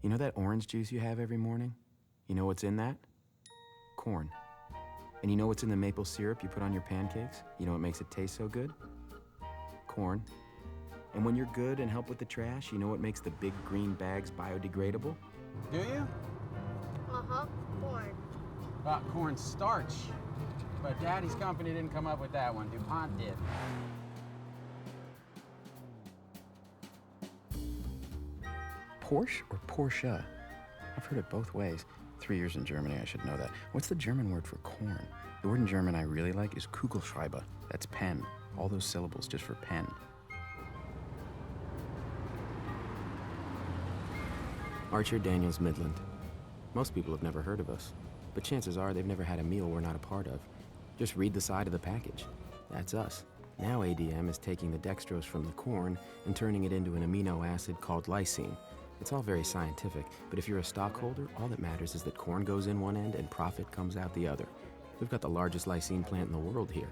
You know that orange juice you have every morning? You know what's in that? Corn. And you know what's in the maple syrup you put on your pancakes? You know what makes it taste so good? Corn. And when you're good and help with the trash, you know what makes the big green bags biodegradable? Do you? Uh-huh, corn. Corn starch. But Daddy's company didn't come up with that one. DuPont did. Porsche or Porsche? I've heard it both ways. 3 years in Germany, I should know that. What's the German word for corn? The word in German I really like is Kugelschreiber. That's pen. All those syllables just for pen. Archer Daniels Midland. Most people have never heard of us, but chances are they've never had a meal we're not a part of. Just read the side of the package. That's us. Now ADM is taking the dextrose from the corn and turning it into an amino acid called lysine. It's all very scientific, but if you're a stockholder, all that matters is that corn goes in one end and profit comes out the other. We've got the largest lysine plant in the world here.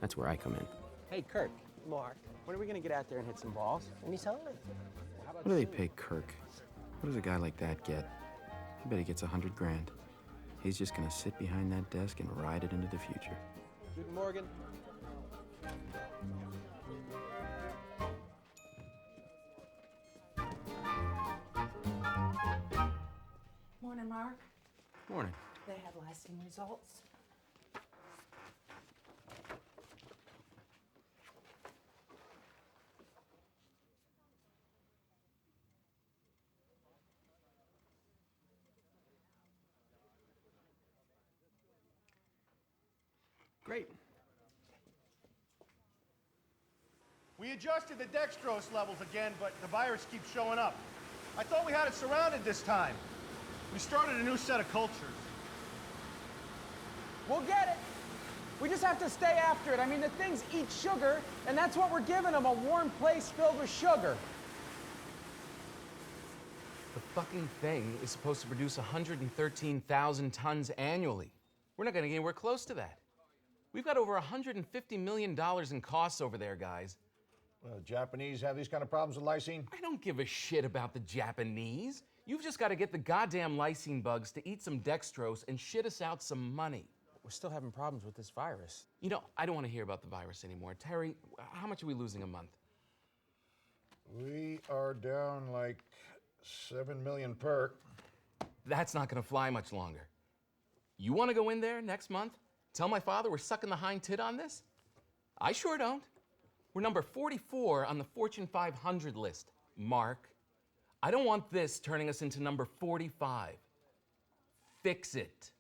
That's where I come in. Hey, Kirk, Mark, when are we going to get out there and hit some balls? anytime. What do they pay Kirk? What does a guy like that get? I bet he gets 100 grand. He's just gonna sit behind that desk and ride it into the future. Guten Morgen. Morning, Mark. Morning. They have lysine results. Great. We adjusted the dextrose levels again, but the virus keeps showing up. I thought we had it surrounded this time. We started a new set of cultures. We'll get it. We just have to stay after it. I mean, the things eat sugar, and that's what we're giving them, a warm place filled with sugar. The fucking thing is supposed to produce 113,000 tons annually. We're not gonna get anywhere close to that. We've got over $150 million in costs over there, guys. Well, the Japanese have these kind of problems with lysine? I don't give a shit about the Japanese. You've just got to get the goddamn lysine bugs to eat some dextrose and shit us out some money. We're still having problems with this virus. You know, I don't want to hear about the virus anymore. Terry, how much are we losing a month? We are down like 7 million per. That's not going to fly much longer. You want to go in there next month? Tell my father we're sucking the hind tit on this? I sure don't. We're number 44 on the Fortune 500 list, Mark. I don't want this turning us into number 45. Fix it.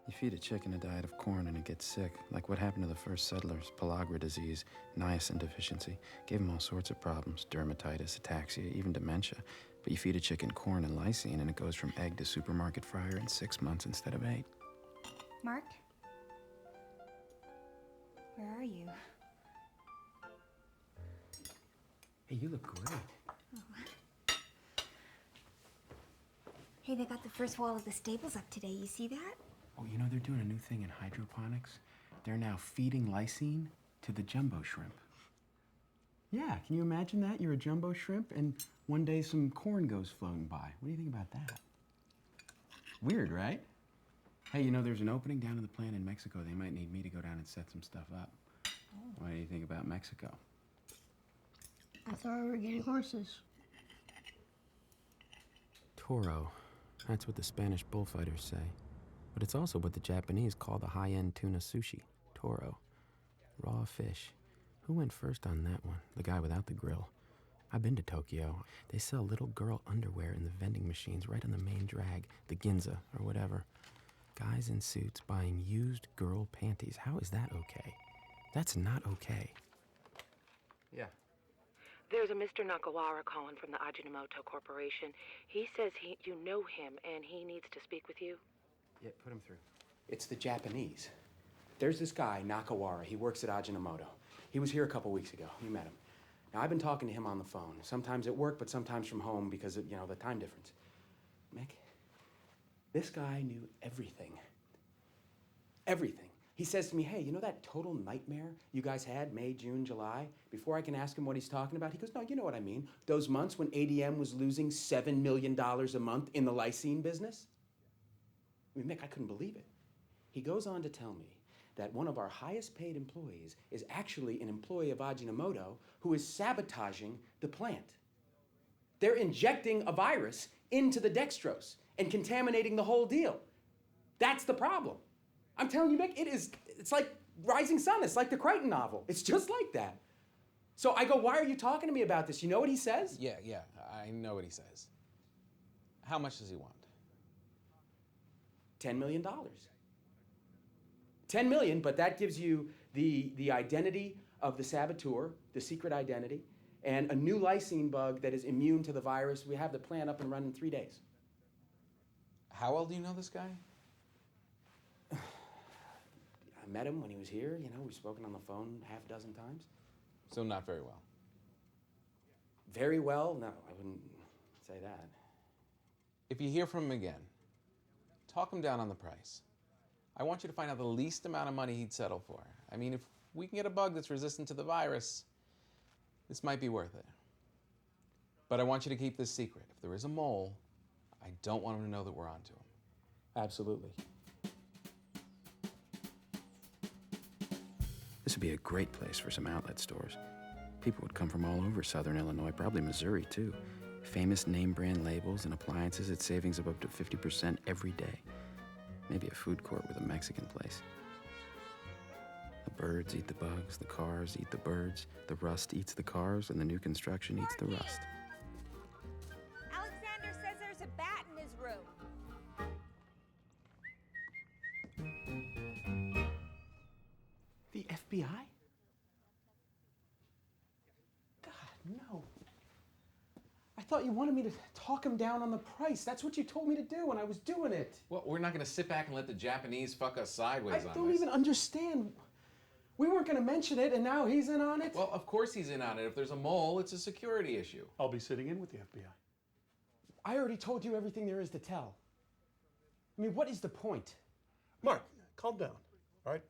You feed a chicken a diet of corn and it gets sick, like what happened to the first settlers, pellagra disease, niacin deficiency. Gave them all sorts of problems, dermatitis, ataxia, even dementia. But you feed a chicken corn and lysine and it goes from egg to supermarket fryer in 6 months instead of 8. Mark? Where are you? Hey, you look great. Hey, they got the first wall of the stables up today. You see that? Oh, you know they're doing a new thing in hydroponics? They're now feeding lysine to the jumbo shrimp. Yeah, can you imagine that? You're a jumbo shrimp and one day some corn goes floating by. What do you think about that? Weird, right? Hey, you know there's an opening down in the plant in Mexico. They might need me to go down and set some stuff up. What do you think about Mexico? I thought we were getting horses. Toro. That's what the Spanish bullfighters say. But it's also what the Japanese call the high-end tuna sushi. Toro. Raw fish. Who went first on that one? The guy without the grill. I've been to Tokyo. They sell little girl underwear in the vending machines right on the main drag, the Ginza or whatever. Guys in suits buying used girl panties. How is that okay? That's not okay. Yeah. There's a Mr. Nakawara calling from the Ajinomoto Corporation. He says you know him and he needs to speak with you. Yeah, put him through. It's the Japanese. There's this guy, Nakawara. He works at Ajinomoto. He was here a couple weeks ago. You met him. Now, I've been talking to him on the phone. Sometimes at work, but sometimes from home because of, the time difference. Mick, this guy knew everything. Everything He says to me, hey, you know that total nightmare you guys had May, June, July? Before I can ask him what he's talking about, he goes, no, you know what I mean. Those months when ADM was losing $7 million a month in the lysine business? I mean, Mick, I couldn't believe it. He goes on to tell me that one of our highest paid employees is actually an employee of Ajinomoto who is sabotaging the plant. They're injecting a virus into the dextrose and contaminating the whole deal. That's the problem. I'm telling you, Mick, it's like Rising Sun. It's like the Crichton novel. It's just like that. So I go, why are you talking to me about this? You know what he says? Yeah, I know what he says. How much does he want? $10 million. 10 million, but that gives you the identity of the saboteur, the secret identity, and a new lysine bug that is immune to the virus. We have the plant up and running in 3 days. How well do you know this guy? I met him when he was here. You know, we've spoken on the phone half a dozen times. So not very well. Very well? No, I wouldn't say that. If you hear from him again, talk him down on the price. I want you to find out the least amount of money he'd settle for. I mean, if we can get a bug that's resistant to the virus, this might be worth it. But I want you to keep this secret. If there is a mole, I don't want him to know that we're onto him. Absolutely. This would be a great place for some outlet stores. People would come from all over Southern Illinois, probably Missouri too. Famous name brand labels and appliances at savings of up to 50% every day. Maybe a food court with a Mexican place. The birds eat the bugs, the cars eat the birds, the rust eats the cars, and the new construction eats the rust. Alexander says there's a bat in his room. The FBI? God, no. I thought you wanted me to talk him down on the price. That's what you told me to do when I was doing it. Well, we're not going to sit back and let the Japanese fuck us sideways I on this. don't even understand. We weren't going to mention it, and now he's in on it? Well, of course he's in on it. If there's a mole, it's a security issue. I'll be sitting in with the FBI. I already told you everything there is to tell. I mean, what is the point? Mark, calm down, all right?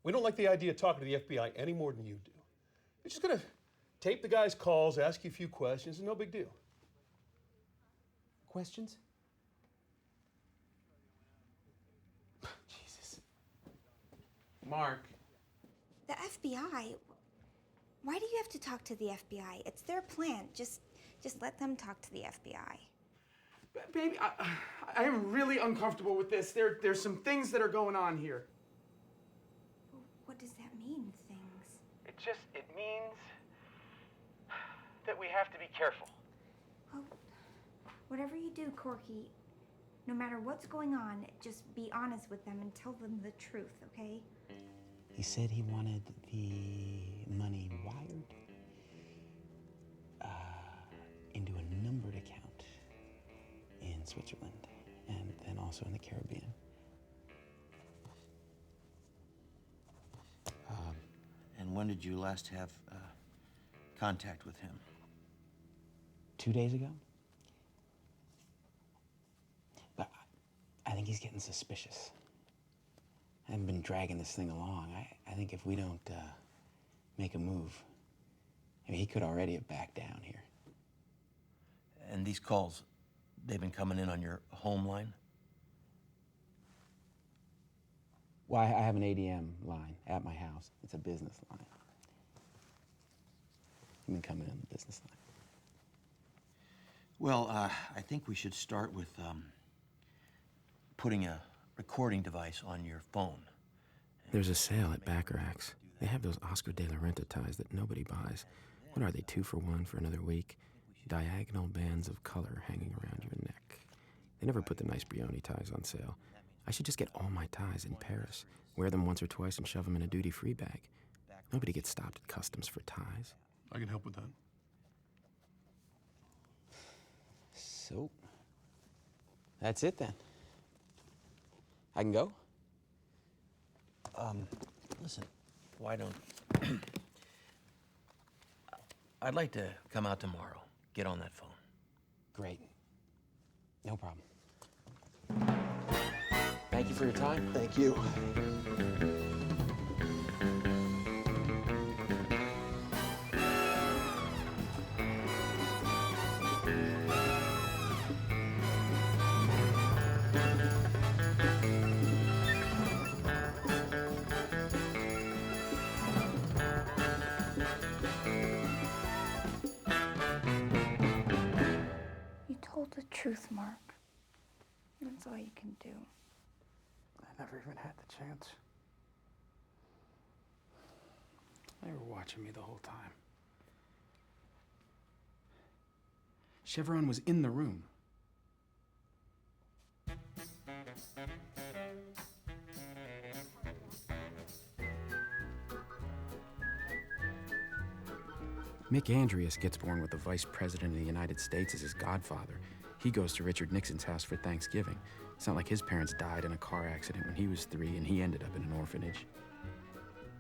We don't like the idea of talking to the FBI any more than you do. We're just gonna tape the guy's calls, ask you a few questions, and no big deal. Questions? Jesus. Mark. The FBI? Why do you have to talk to the FBI? It's their plan. Just let them talk to the FBI. Baby, I am really uncomfortable with this. There's some things that are going on here. What does that mean, things? It means that we have to be careful. Well, whatever you do, Corky, no matter what's going on, just be honest with them and tell them the truth, okay? He said he wanted the money wired into a numbered account in Switzerland and then also in the Caribbean. And when did you last have contact with him? 2 days ago. But I think he's getting suspicious. I haven't been dragging this thing along. I think if we don't make a move, I mean, he could already have backed down here. And these calls, they've been coming in on your home line? Well, I have an ADM line at my house. It's a business line. I've been coming in the business line. Well, I think we should start with putting a recording device on your phone. There's a sale at Bacharach's. They have those Oscar de la Renta ties that nobody buys. What are they, 2 for $1 for another week? Diagonal bands of color hanging around your neck. They never put the nice Brioni ties on sale. I should just get all my ties in Paris, wear them once or twice and shove them in a duty-free bag. Nobody gets stopped at customs for ties. I can help with that. So, that's it then. I can go? Listen, why don't... I'd like to come out tomorrow. Get on that phone. Great. No problem. Thank you for your time. Thank you. told the truth, Mark. That's all you can do. I never even had the chance. They were watching me the whole time. Chevron was in the room. Mick Andreas gets born with the Vice President of the United States as his godfather. He goes to Richard Nixon's house for Thanksgiving. It's not like his parents died in a car accident when he was 3 and he ended up in an orphanage.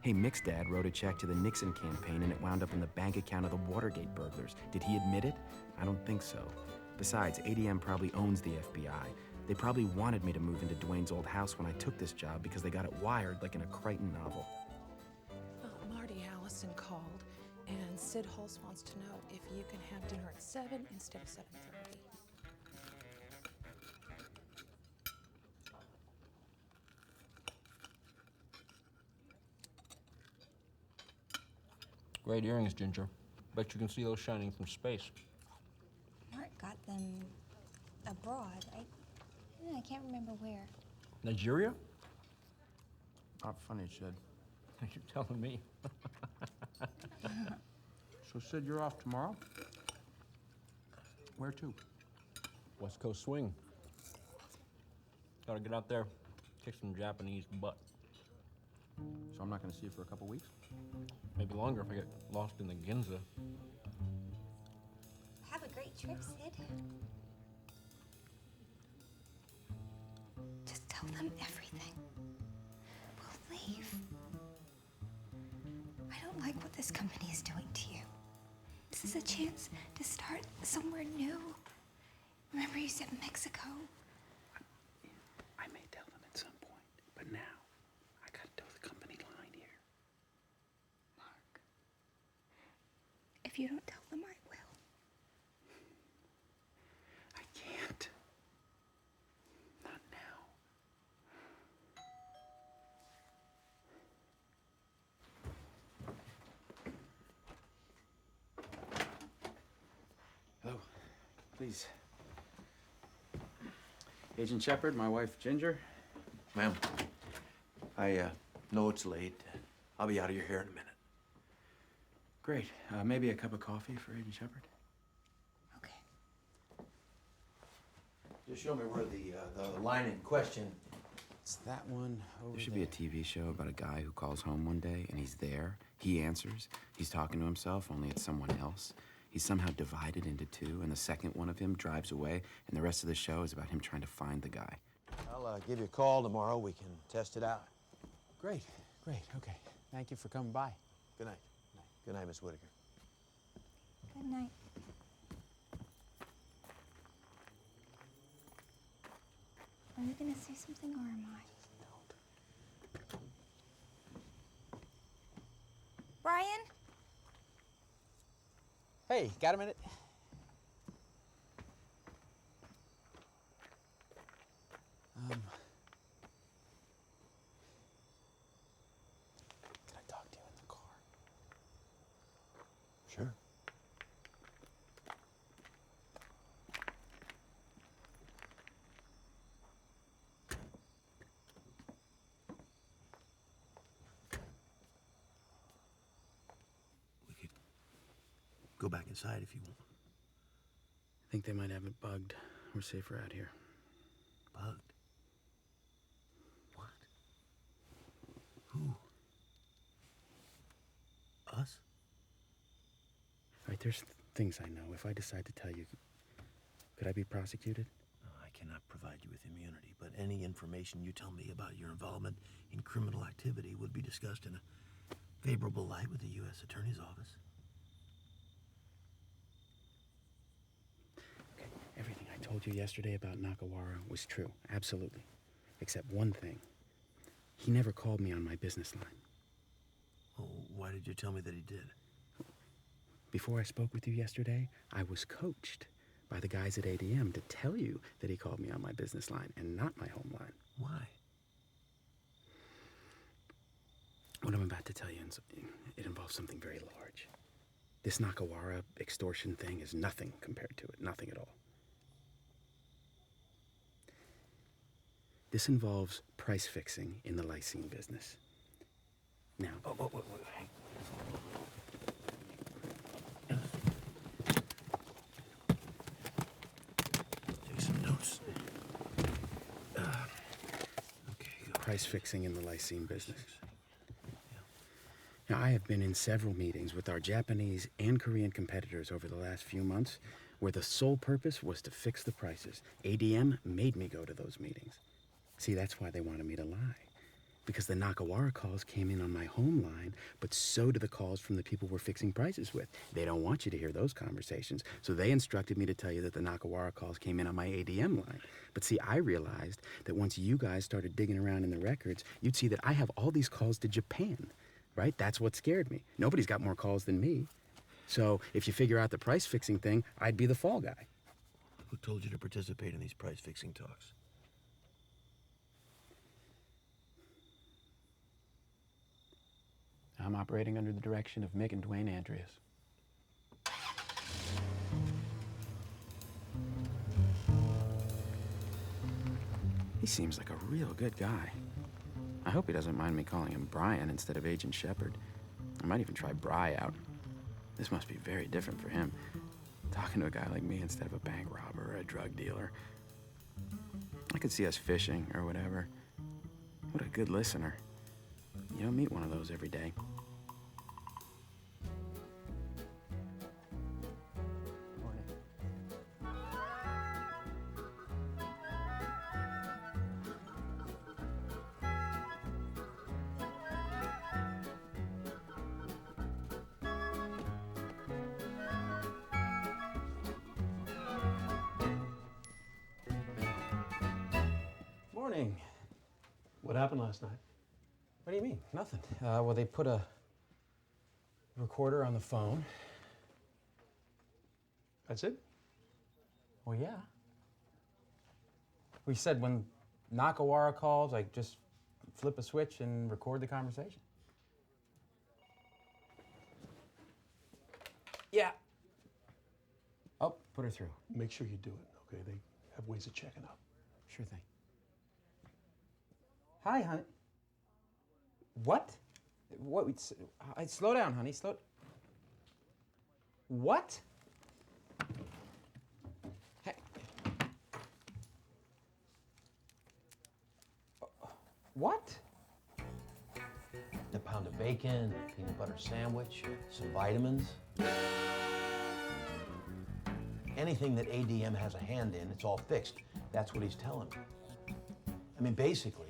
Hey, Mick's dad wrote a check to the Nixon campaign and it wound up in the bank account of the Watergate burglars. Did he admit it? I don't think so. Besides, ADM probably owns the FBI. They probably wanted me to move into Dwayne's old house when I took this job because they got it wired like in a Crichton novel. Marty Allison called, and Sid Hulse wants to know if you can have dinner at 7 instead of 7:30. Great earrings, Ginger. Bet you can see those shining from space. Mark got them abroad. I can't remember where. Nigeria? Not funny, Sid. You're telling me. So, Sid, you're off tomorrow? Where to? West Coast swing. Gotta get out there, kick some Japanese butt. So I'm not going to see you for a couple weeks? Maybe longer if I get lost in the Ginza. Have a great trip, Sid. Just tell them everything. We'll leave. I don't like what this company is doing to you. This is a chance to start somewhere new. Remember you said Mexico? I may tell them at some point, but now I got to toe the company line here. Mark, if you don't tell them, I will. I can't. Not now. Hello. Please. Agent Shepard, my wife Ginger. Ma'am, I know it's late. I'll be out of your hair in a minute. Great. Maybe a cup of coffee for Agent Shepard? Okay. Just show me where the line in question. It's that one over there. There should be a TV show about a guy who calls home one day and he's there. He answers. He's talking to himself, only it's someone else. He's somehow divided into two, and the second one of him drives away, and the rest of the show is about him trying to find the guy. I'll give you a call tomorrow. We can test it out. Great, okay. Thank you for coming by. Good night. Good night, Miss Whitaker. Good night. Are you gonna say something or am I? Don't. Brian? Hey, got a minute? Can I talk to you in the car? Sure. We could go back inside if you want. I think they might have it bugged. We're safer out here. Bugged? What? Who? Us? All right, there's things I know. If I decide to tell you, could I be prosecuted? No, I cannot provide you with immunity, but any information you tell me about your involvement in criminal activity would be discussed in a favorable light with the U.S. Attorney's Office. Okay, everything I told you yesterday about Nakawara was true, absolutely. Except one thing. He never called me on my business line. Well, why did you tell me that he did? Before I spoke with you yesterday, I was coached by the guys at ADM to tell you that he called me on my business line and not my home line. Why? What I'm about to tell you, it involves something very large. This Nakawara extortion thing is nothing compared to it, nothing at all. This involves price fixing in the lysine business. Now, Take some notes. Price fixing in the lysine business. Now, I have been in several meetings with our Japanese and Korean competitors over the last few months where the sole purpose was to fix the prices. ADM made me go to those meetings. See, that's why they wanted me to lie. Because the Nakawara calls came in on my home line, but so do the calls from the people we're fixing prices with. They don't want you to hear those conversations, so they instructed me to tell you that the Nakawara calls came in on my ADM line. But see, I realized that once you guys started digging around in the records, you'd see that I have all these calls to Japan, right? That's what scared me. Nobody's got more calls than me. So if you figure out the price fixing thing, I'd be the fall guy. Who told you to participate in these price fixing talks? I'm operating under the direction of Mick and Dwayne Andreas. He seems like a real good guy. I hope he doesn't mind me calling him Brian instead of Agent Shepard. I might even try Bry out. This must be very different for him, talking to a guy like me instead of a bank robber or a drug dealer. I could see us fishing or whatever. What a good listener. You don't meet one of those every day. Morning. What happened last night? What do you mean? Nothing. Well, they put a recorder on the phone. That's it? Well, yeah. We said when Nakawara calls, like just flip a switch and record the conversation. Yeah. Oh, put her through. Make sure you do it, okay? They have ways of checking up. Sure thing. Hi, honey. What? What? Slow down, honey. Slow. What? Hey. What? A pound of bacon, a peanut butter sandwich, some vitamins. Anything that ADM has a hand in, it's all fixed. That's what he's telling me. I mean, basically,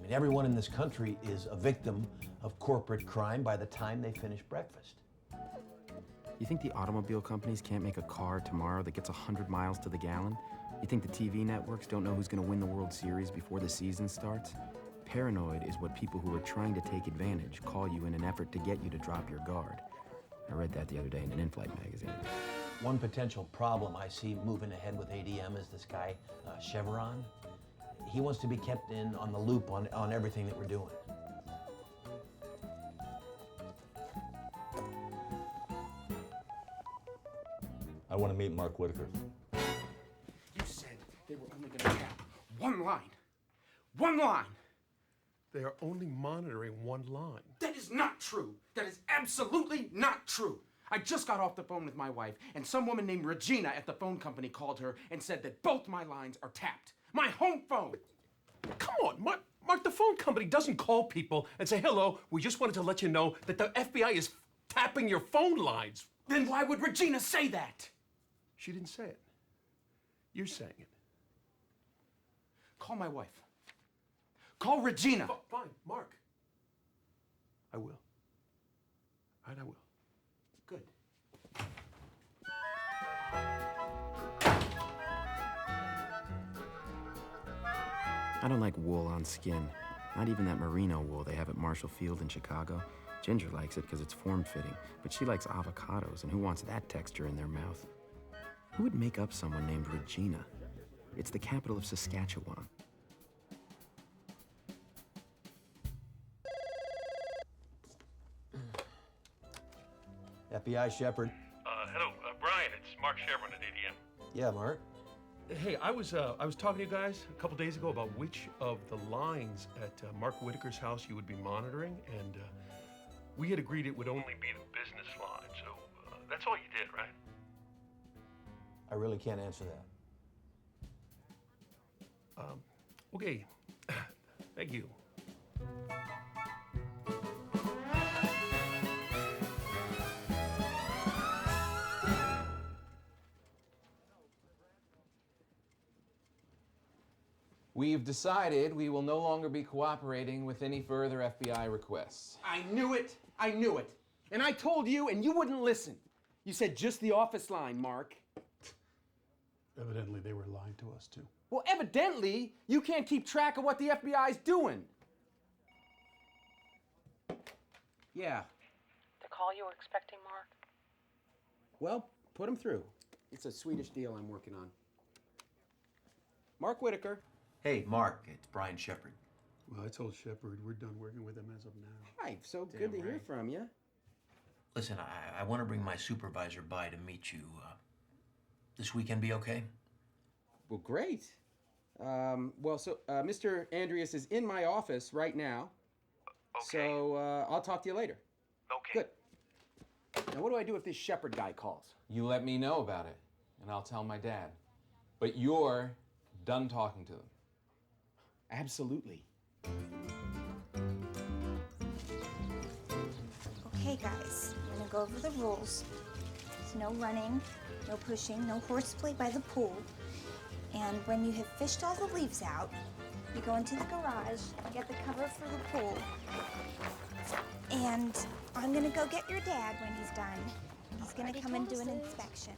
everyone in this country is a victim of corporate crime by the time they finish breakfast. You think the automobile companies can't make a car tomorrow that gets 100 miles to the gallon? You think the TV networks don't know who's going to win the World Series before the season starts? Paranoid is what people who are trying to take advantage call you in an effort to get you to drop your guard. I read that the other day in an in-flight magazine. One potential problem I see moving ahead with ADM is this guy, Chevron. He wants to be kept in on the loop on everything that we're doing. I want to meet Mark Whitaker. You said they were only going to tap one line. One line. They are only monitoring one line. That is not true. That is absolutely not true. I just got off the phone with my wife, and some woman named Regina at the phone company called her and said that both my lines are tapped. My home phone. Come on, Mark, the phone company doesn't call people and say, hello, we just wanted to let you know that the FBI is tapping your phone lines. Then why would Regina say that? She didn't say it. You're saying it. Call my wife. Call Regina. Fine, Mark. I will. All right, I will. Good. I don't like wool on skin. Not even that merino wool they have at Marshall Field in Chicago. Ginger likes it because it's form-fitting, but she likes avocados, and who wants that texture in their mouth? Who would make up someone named Regina? It's the capital of Saskatchewan. FBI Shepard. Hello, Brian. It's Mark Chevron at ADM. Yeah, Mark. Hey, I was talking to you guys a couple days ago about which of the lines at Mark Whitaker's house you would be monitoring, and we had agreed it would only be the business line. So that's all you did, right? I really can't answer that. Okay. Thank you. We've decided we will no longer be cooperating with any further FBI requests. I knew it. I knew it. And I told you, and you wouldn't listen. You said just the office line, Mark. Evidently, they were lying to us, too. Well, evidently, you can't keep track of what the FBI's doing. Yeah. The call you were expecting, Mark? Well, put him through. It's a Swedish deal I'm working on. Mark Whitaker. Hey, Mark, it's Brian Shepard. Well, I told Shepard we're done working with him as of now. Hi, so good to hear from you. Listen, I want to bring my supervisor by to meet you. This weekend be okay? Well, great. Mr. Andreas is in my office right now. Okay. So I'll talk to you later. Okay. Good. Now, what do I do if this Shepard guy calls? You let me know about it, and I'll tell my dad. But you're done talking to them. Absolutely. Okay, guys, I'm gonna go over the rules. There's no running, no pushing, no horseplay by the pool. And when you have fished all the leaves out, you go into the garage and get the cover for the pool. And I'm gonna go get your dad when he's done. He's gonna come and do an inspection.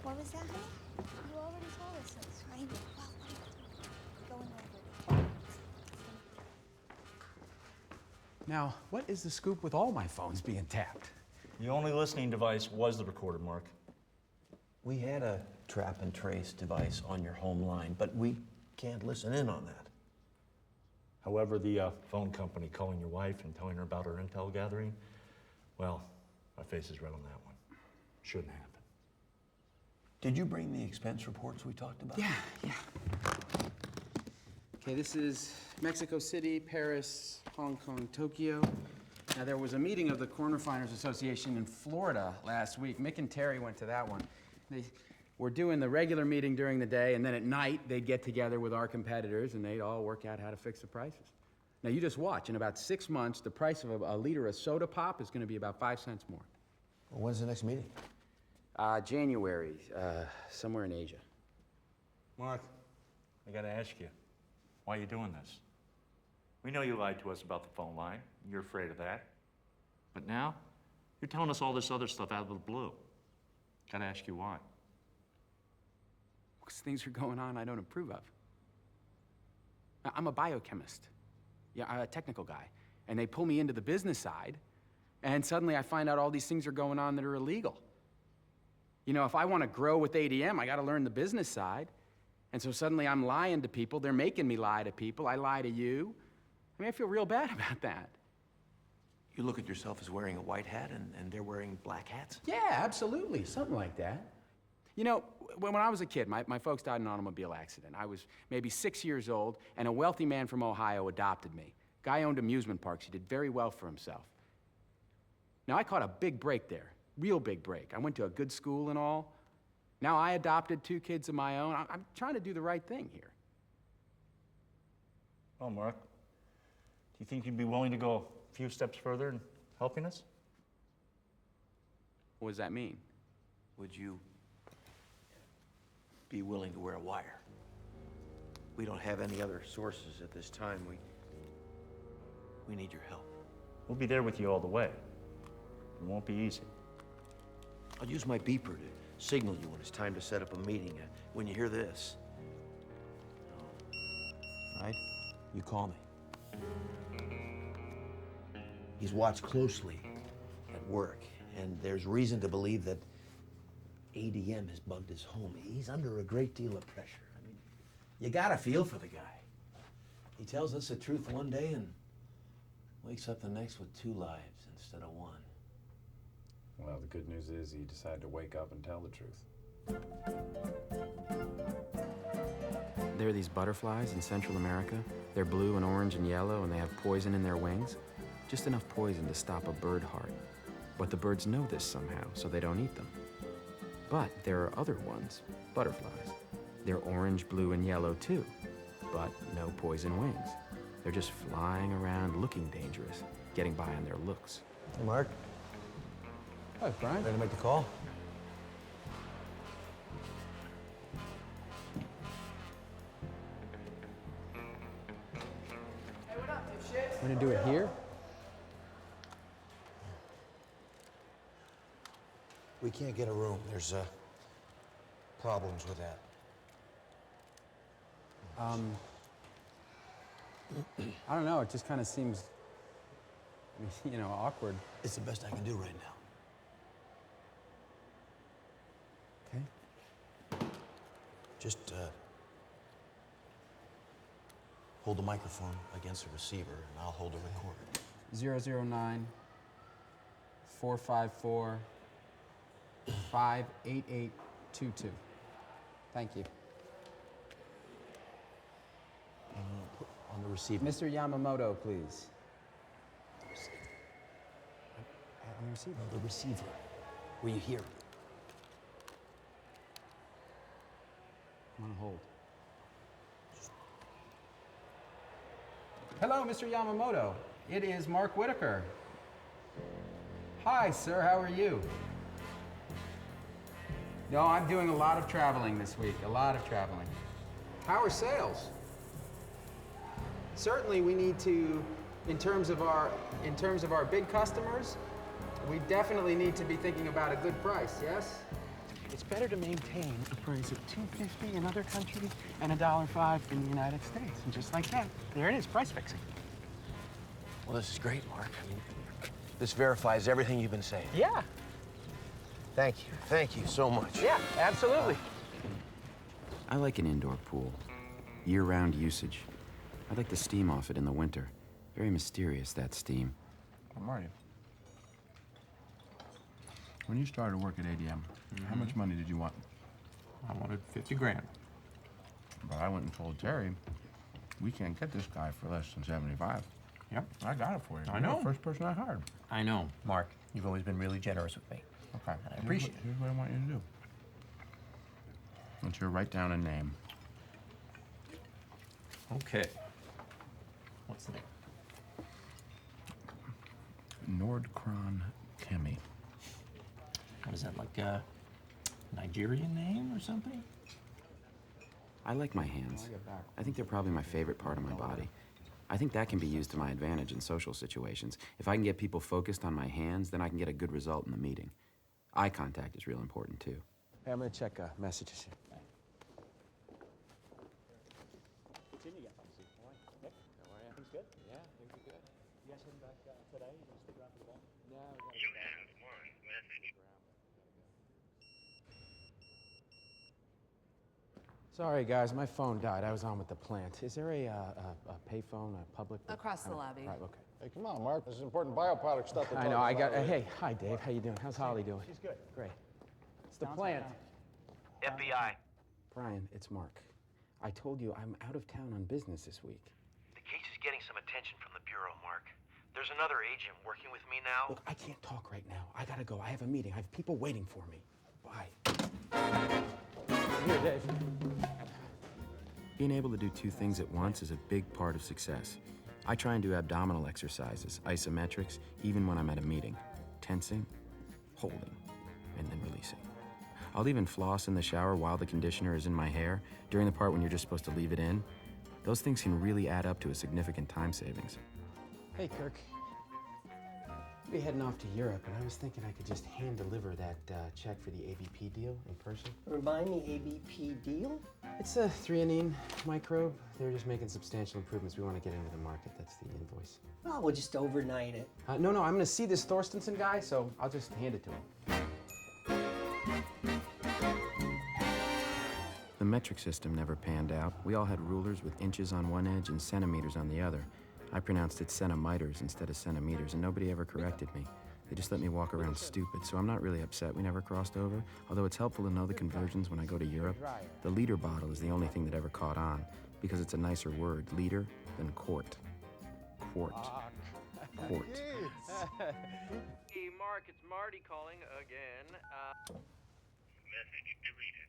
What was that, honey? You already told us this. Going over it. Now, what is the scoop with all my phones being tapped? The only listening device was the recorder, Mark. We had a trap and trace device on your home line, but we can't listen in on that. However, the phone company calling your wife and telling her about her intel gathering, well, my face is red on that one. Shouldn't happen. Did you bring the expense reports we talked about? Yeah. Okay, this is Mexico City, Paris, Hong Kong, Tokyo. Now, there was a meeting of the Corn Refiners Association in Florida last week. Mick and Terry went to that one. They were doing the regular meeting during the day, and then at night, they'd get together with our competitors, and they'd all work out how to fix the prices. Now, you just watch. In about 6 months, the price of a liter of soda pop is going to be about 5 cents more. Well, when's the next meeting? January, somewhere in Asia. Mark, I gotta ask you, why are you doing this? We know you lied to us about the phone line. You're afraid of that. But now, you're telling us all this other stuff out of the blue. Gotta ask you why. Because things are going on I don't approve of. I'm a biochemist. Yeah, I'm a technical guy. And they pull me into the business side, and suddenly I find out all these things are going on that are illegal. You know, if I want to grow with ADM, I got to learn the business side. And so suddenly I'm lying to people. They're making me lie to people. I lie to you. I mean, I feel real bad about that. You look at yourself as wearing a white hat and they're wearing black hats? Yeah, absolutely. Something like that. You know, when I was a kid, my folks died in an automobile accident. I was maybe 6 years old, and a wealthy man from Ohio adopted me. Guy owned amusement parks. He did very well for himself. Now, I caught a big break there. Real big break. I went to a good school and all. Now I adopted 2 kids of my own. I'm trying to do the right thing here. Well, Mark, do you think you'd be willing to go a few steps further in helping us? What does that mean? Would you be willing to wear a wire? We don't have any other sources at this time. We need your help. We'll be there with you all the way. It won't be easy. I'll use my beeper to signal you when it's time to set up a meeting. When you hear this, right? You call me. He's watched closely at work, and there's reason to believe that ADM has bugged his home. He's under a great deal of pressure. I mean, you gotta feel for the guy. He tells us the truth one day and wakes up the next with 2 lives instead of 1. Well, the good news is he decided to wake up and tell the truth. There are these butterflies in Central America. They're blue and orange and yellow, and they have poison in their wings. Just enough poison to stop a bird heart. But the birds know this somehow, so they don't eat them. But there are other ones, butterflies. They're orange, blue, and yellow too, but no poison wings. They're just flying around looking dangerous, getting by on their looks. Hey, Mark. Hi, Brian. Ready to make the call? We're gonna do it here? We can't get a room. There's problems with that. I don't know, it just kind of seems, you know, awkward. It's the best I can do right now. Okay. Just hold the microphone against the receiver, and I'll hold the recorder. 009 454 58822. Thank you. Put on the receiver. Mr. Yamamoto, please. On the receiver? The receiver. Will you hear? I'm on hold. Hello, Mr. Yamamoto. It is Mark Whitaker. Hi, sir. How are you? No, I'm doing a lot of traveling this week. A lot of traveling. How are sales? Certainly, we need to, in terms of our big customers, we definitely need to be thinking about a good price. Yes. It's better to maintain a price of $2.50 in other countries and $1.05 in the United States. And just like that, there it is, price fixing. Well, this is great, Mark. I mean, this verifies everything you've been saying. Yeah. Thank you. Thank you so much. Yeah, absolutely. I like an indoor pool. Year-round usage. I like the steam off it in the winter. Very mysterious, that steam. Well, Marty, when you started work at ADM, how much money did you want? I wanted 50 grand. But I went and told Terry, we can't get this guy for less than 75. Yep. I got it for you. I You're know. the first person I hired. I know, Mark. You've always been really generous with me. Okay. And I appreciate it. Here's what I want you to do. I want you to write down a name. Okay. What's the name? Nordkron Kemi. What is that, like a Nigerian name or something? I like my hands. I think they're probably my favorite part of my body. I think that can be used to my advantage in social situations. If I can get people focused on my hands, then I can get a good result in the meeting. Eye contact is real important, too. Hey, I'm gonna check messages here. Sorry, guys, my phone died. I was on with the plant. Is there a payphone, a public? Across the lobby. Right, okay. Hey, come on, Mark. This is important bioproduct stuff. I know, I got, hey, hi, Dave. How you doing? How's Holly doing? She's good. Great. It's the plant. FBI. Brian, it's Mark. I told you I'm out of town on business this week. The case is getting some attention from the Bureau, Mark. There's another agent working with me now. Look, I can't talk right now. I gotta go. I have a meeting. I have people waiting for me. Bye. Here, Dave. Being able to do two things at once is a big part of success. I try and do abdominal exercises, isometrics, even when I'm at a meeting. Tensing, holding, and then releasing. I'll even floss in the shower while the conditioner is in my hair, during the part when you're just supposed to leave it in. Those things can really add up to a significant time savings. Hey, Kirk. I'll be heading off to Europe, and I was thinking I could just hand-deliver that check for the ABP deal in person. Remind me, ABP deal? It's a threonine microbe. They're just making substantial improvements. We want to get into the market. That's the invoice. Well, we'll just overnight it. No, I'm going to see this Thorstensen guy, so I'll just hand it to him. The metric system never panned out. We all had rulers with inches on one edge and centimeters on the other. I pronounced it centimeters instead of centimeters, and nobody ever corrected me. They just let me walk around stupid, so I'm not really upset we never crossed over, although it's helpful to know the conversions when I go to Europe. The liter bottle is the only thing that ever caught on, because it's a nicer word, liter, than quart. Quart. Quart. Hey, Mark, it's Marty calling again. Message deleted.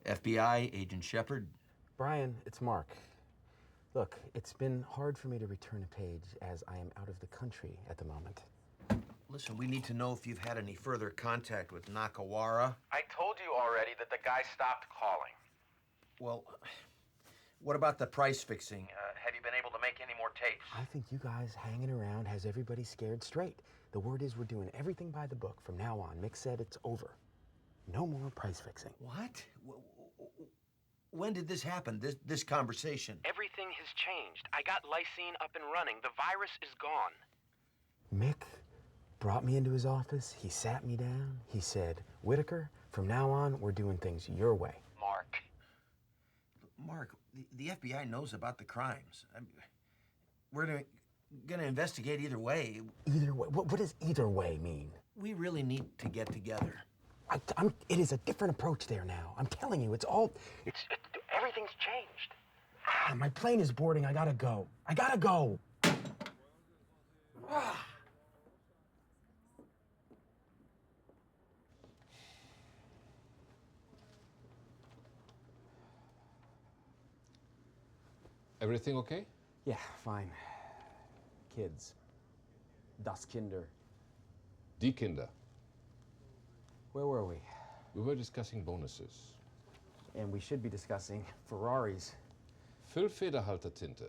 FBI, Agent Shepard. Brian, it's Mark. Look, it's been hard for me to return a page as I am out of the country at the moment. Listen, we need to know if you've had any further contact with Nakawara. I told you already that the guy stopped calling. Well, what about the price fixing? Have you been able to make any more tapes? I think you guys hanging around has everybody scared straight. The word is we're doing everything by the book from now on. Mick said it's over. No more price fixing. What? When did this happen, this conversation? Everything has changed. I got lysine up and running. The virus is gone. Mick brought me into his office. He sat me down. He said, Whitaker, from now on, we're doing things your way. Mark, the FBI knows about the crimes. We're going to investigate either way. Either way? What does either way mean? We really need to get together. It is a different approach there now. I'm telling you, Everything's changed. My plane is boarding. I gotta go. I gotta go. Everything okay? Yeah, fine. Kids. Das Kinder. Die Kinder. Where were we? We were discussing bonuses. And we should be discussing Ferraris. Füllfederhaltertinte.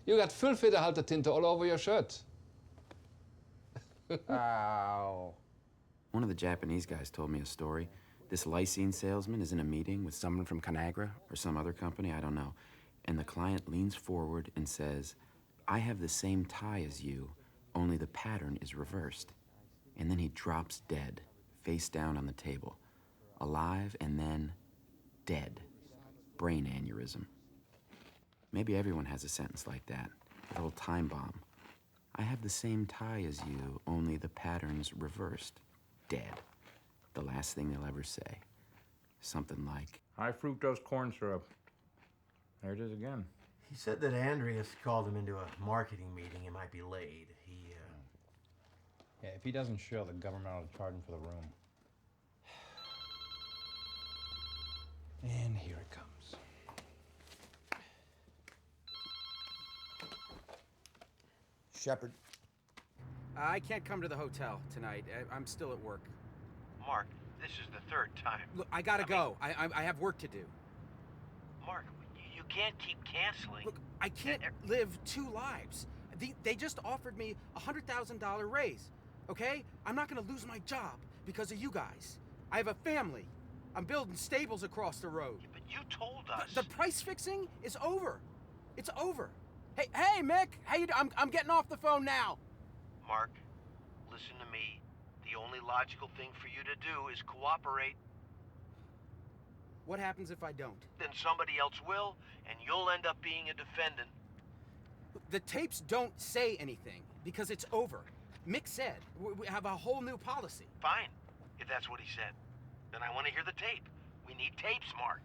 You got Füllfederhaltertinte all over your shirt. Ow. One of the Japanese guys told me a story. This lysine salesman is in a meeting with someone from Conagra or some other company, I don't know. And the client leans forward and says, I have the same tie as you, only the pattern is reversed. And then he drops dead, face down on the table. Alive and then dead. Brain aneurysm. Maybe everyone has a sentence like that. A little time bomb. I have the same tie as you, only the pattern's reversed. Dead. The last thing they'll ever say. Something like, high fructose corn syrup. There it is again. He said that Andreas called him into a marketing meeting. He might be late. Yeah, if he doesn't show, the government will charge him for the room. And here it comes. Shepard. I can't come to the hotel tonight. I'm still at work. Mark, this is the third time. Look, I gotta go. I have work to do. Mark, you can't keep canceling. Look, I can't live two lives. They just offered me a $100,000 raise, okay? I'm not gonna lose my job because of you guys. I have a family. I'm building stables across the road. But you told us. The price fixing is over. It's over. Hey, Mick. I'm getting off the phone now. Mark, listen to me. The only logical thing for you to do is cooperate. What happens if I don't? Then somebody else will, and you'll end up being a defendant. The tapes don't say anything because it's over. Mick said we have a whole new policy. Fine, if that's what he said. Then I want to hear the tape. We need tapes, Mark.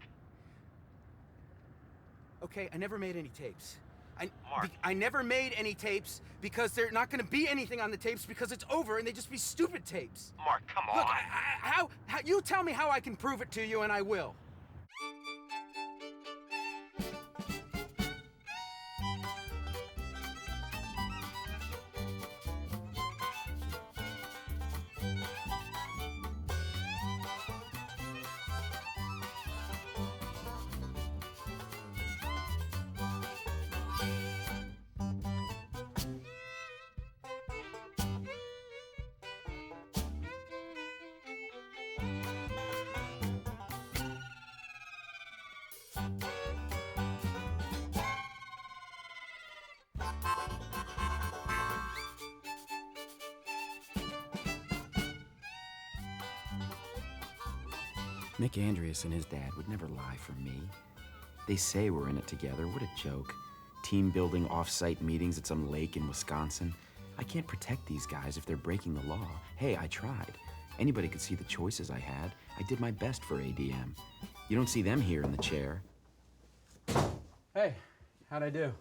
Okay, I never made any tapes. Mark. I never made any tapes because there's not going to be anything on the tapes because it's over and they just be stupid tapes. Mark, come on. Look, how you tell me how I can prove it to you and I will. Nick Andreas and his dad would never lie for me. They say we're in it together. What a joke. Team building off-site meetings at some lake in Wisconsin. I can't protect these guys if they're breaking the law. Hey, I tried. Anybody could see the choices I had. I did my best for ADM. You don't see them here in the chair. Hey, how'd I do?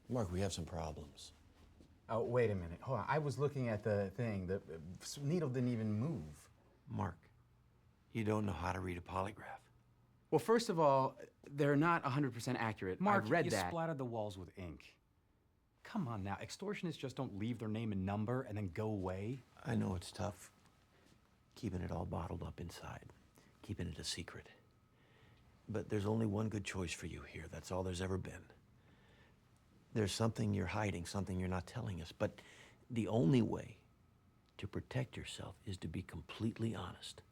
Mark, we have some problems. Oh, wait a minute. Hold on. I was looking at the thing. The needle didn't even move. Mark, you don't know how to read a polygraph. Well, first of all, they're not 100% accurate. Mark, I've read you that. splattered the walls with ink. Come on now, extortionists just don't leave their name and number and then go away. I know it's tough, keeping it all bottled up inside, keeping it a secret. But there's only one good choice for you here. That's all there's ever been. There's something you're hiding, something you're not telling us. But the only way to protect yourself is to be completely honest.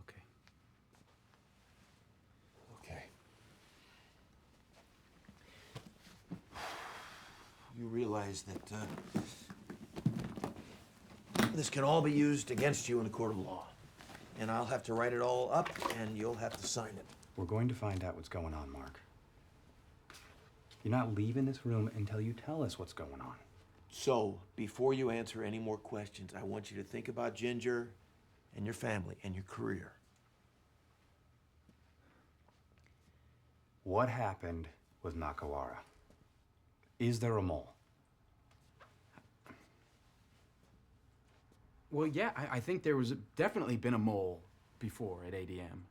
Okay. Okay. You realize that this can all be used against you in a court of law. And I'll have to write it all up, and you'll have to sign it. We're going to find out what's going on, Mark. You're not leaving this room until you tell us what's going on. So, before you answer any more questions, I want you to think about Ginger and your family and your career. What happened with Nakawara? Is there a mole? Well, yeah, I think there was definitely been a mole before at ADM.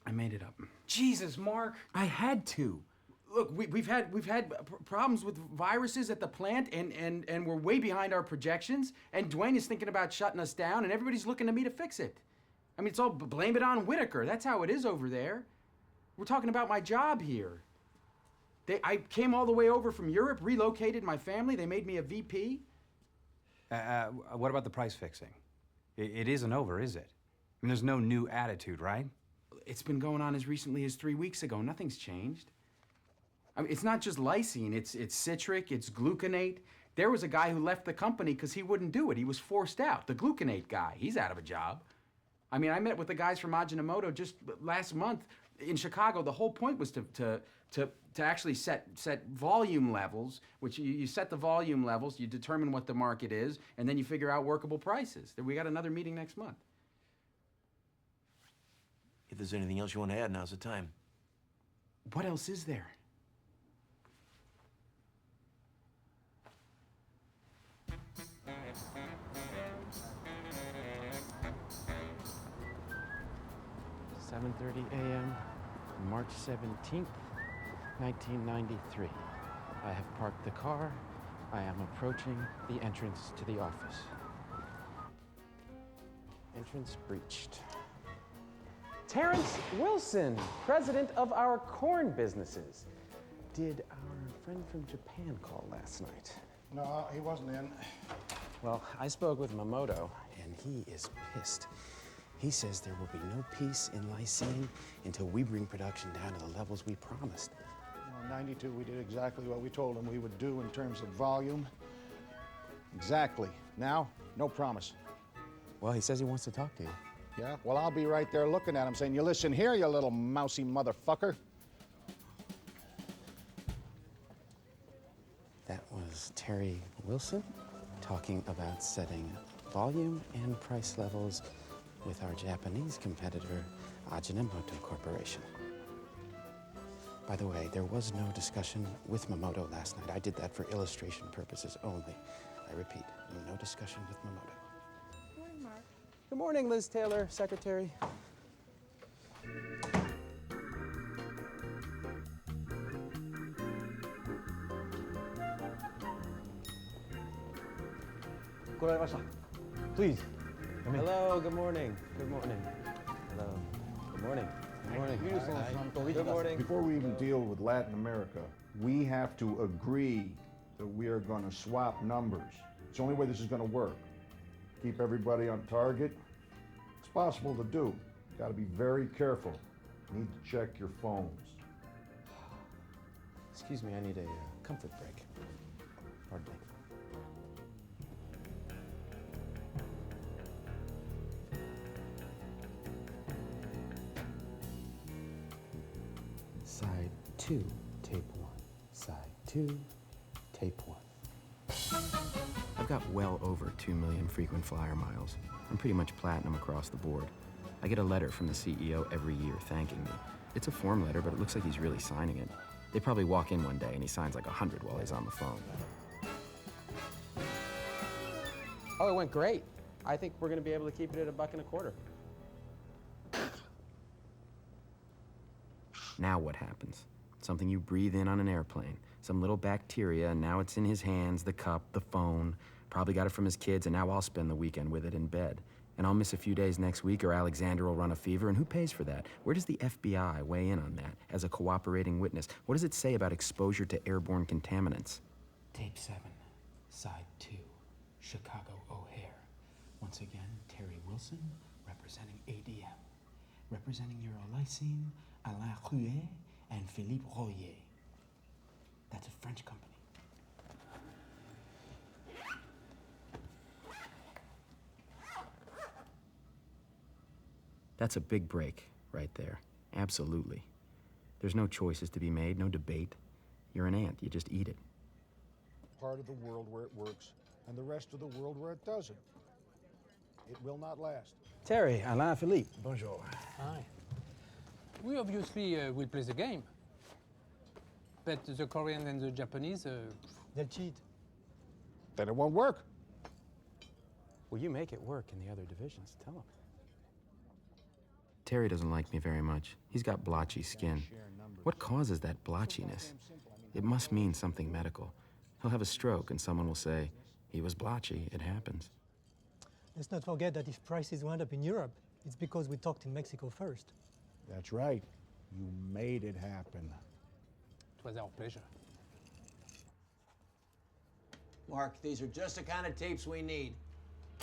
I made it up. Jesus, Mark! I had to. Look, we've had problems with viruses at the plant, and we're way behind our projections. And Dwayne is thinking about shutting us down, and everybody's looking to me to fix it. I mean, it's all blame it on Whitaker. That's how it is over there. We're talking about my job here. I came all the way over from Europe, relocated my family. They made me a VP. What about the price fixing? It isn't over, is it? I mean, there's no new attitude, right? It's been going on as recently as 3 weeks ago. Nothing's changed. I mean, it's not just lysine. It's citric. It's gluconate. There was a guy who left the company because he wouldn't do it. He was forced out. The gluconate guy. He's out of a job. I mean, I met with the guys from Ajinomoto just last month in Chicago. The whole point was to actually set volume levels, which you set the volume levels, you determine what the market is, and then you figure out workable prices. We got another meeting next month. If there's anything else you want to add, now's the time. What else is there? "7:30 a.m., March 17th, 1993. I have parked the car. I am approaching the entrance to the office. Entrance breached. Terrence Wilson, president of our corn businesses. Did our friend from Japan call last night? No, he wasn't in. Well, I spoke with Mamoto, and he is pissed. He says there will be no peace in lysine until we bring production down to the levels we promised. In 92, we did exactly what we told him we would do in terms of volume. Exactly. Now, no promise. Well, he says he wants to talk to you. Yeah? Well, I'll be right there looking at him saying, you listen here, you little mousy motherfucker. That was Terry Wilson talking about setting volume and price levels with our Japanese competitor, Ajinomoto Corporation. By the way, there was no discussion with Mamoto last night. I did that for illustration purposes only. I repeat, no discussion with Mamoto. Morning, Mark. Good morning, Liz Taylor, secretary. Please, come in. Hello, good morning. Good morning. Hello. Good morning. Good morning. Good morning. Before we even deal with Latin America, we have to agree that we are going to swap numbers. It's the only way this is going to work. Keep everybody on target. It's possible to do. Got to be very careful. Need to check your phones. Excuse me, I need a comfort break. Pardon me. Side 2, tape 1. Side 2, tape 1. I've got well over 2 million frequent flyer miles. I'm pretty much platinum across the board. I get a letter from the CEO every year thanking me. It's a form letter, but it looks like he's really signing it. They probably walk in one day and he signs like 100 while he's on the phone. Oh, it went great. I think we're going to be able to keep it at $1.25. Now what happens? Something you breathe in on an airplane. Some little bacteria, and now it's in his hands, the cup, the phone. Probably got it from his kids, and now I'll spend the weekend with it in bed. And I'll miss a few days next week, or Alexander will run a fever, and who pays for that? Where does the FBI weigh in on that as a cooperating witness? What does it say about exposure to airborne contaminants? Tape 7, side 2, Chicago O'Hare. Once again, Terry Wilson, representing ADM. Representing Eurolysine, Alain Rouet, and Philippe Royer. That's a French company. That's a big break right there. Absolutely. There's no choices to be made, no debate. You're an ant, you just eat it. Part of the world where it works, and the rest of the world where it doesn't. It will not last. Terry, Alain Philippe, bonjour. Hi. We obviously will play the game. But the Koreans and the Japanese, they'll cheat. Then it won't work. Well, you make it work in the other divisions. Tell them. Terry doesn't like me very much. He's got blotchy skin. What causes that blotchiness? It must mean something medical. He'll have a stroke and someone will say, he was blotchy, it happens. Let's not forget that if prices went up in Europe, it's because we talked in Mexico first. That's right. You made it happen. It was our pleasure. Mark, these are just the kind of tapes we need.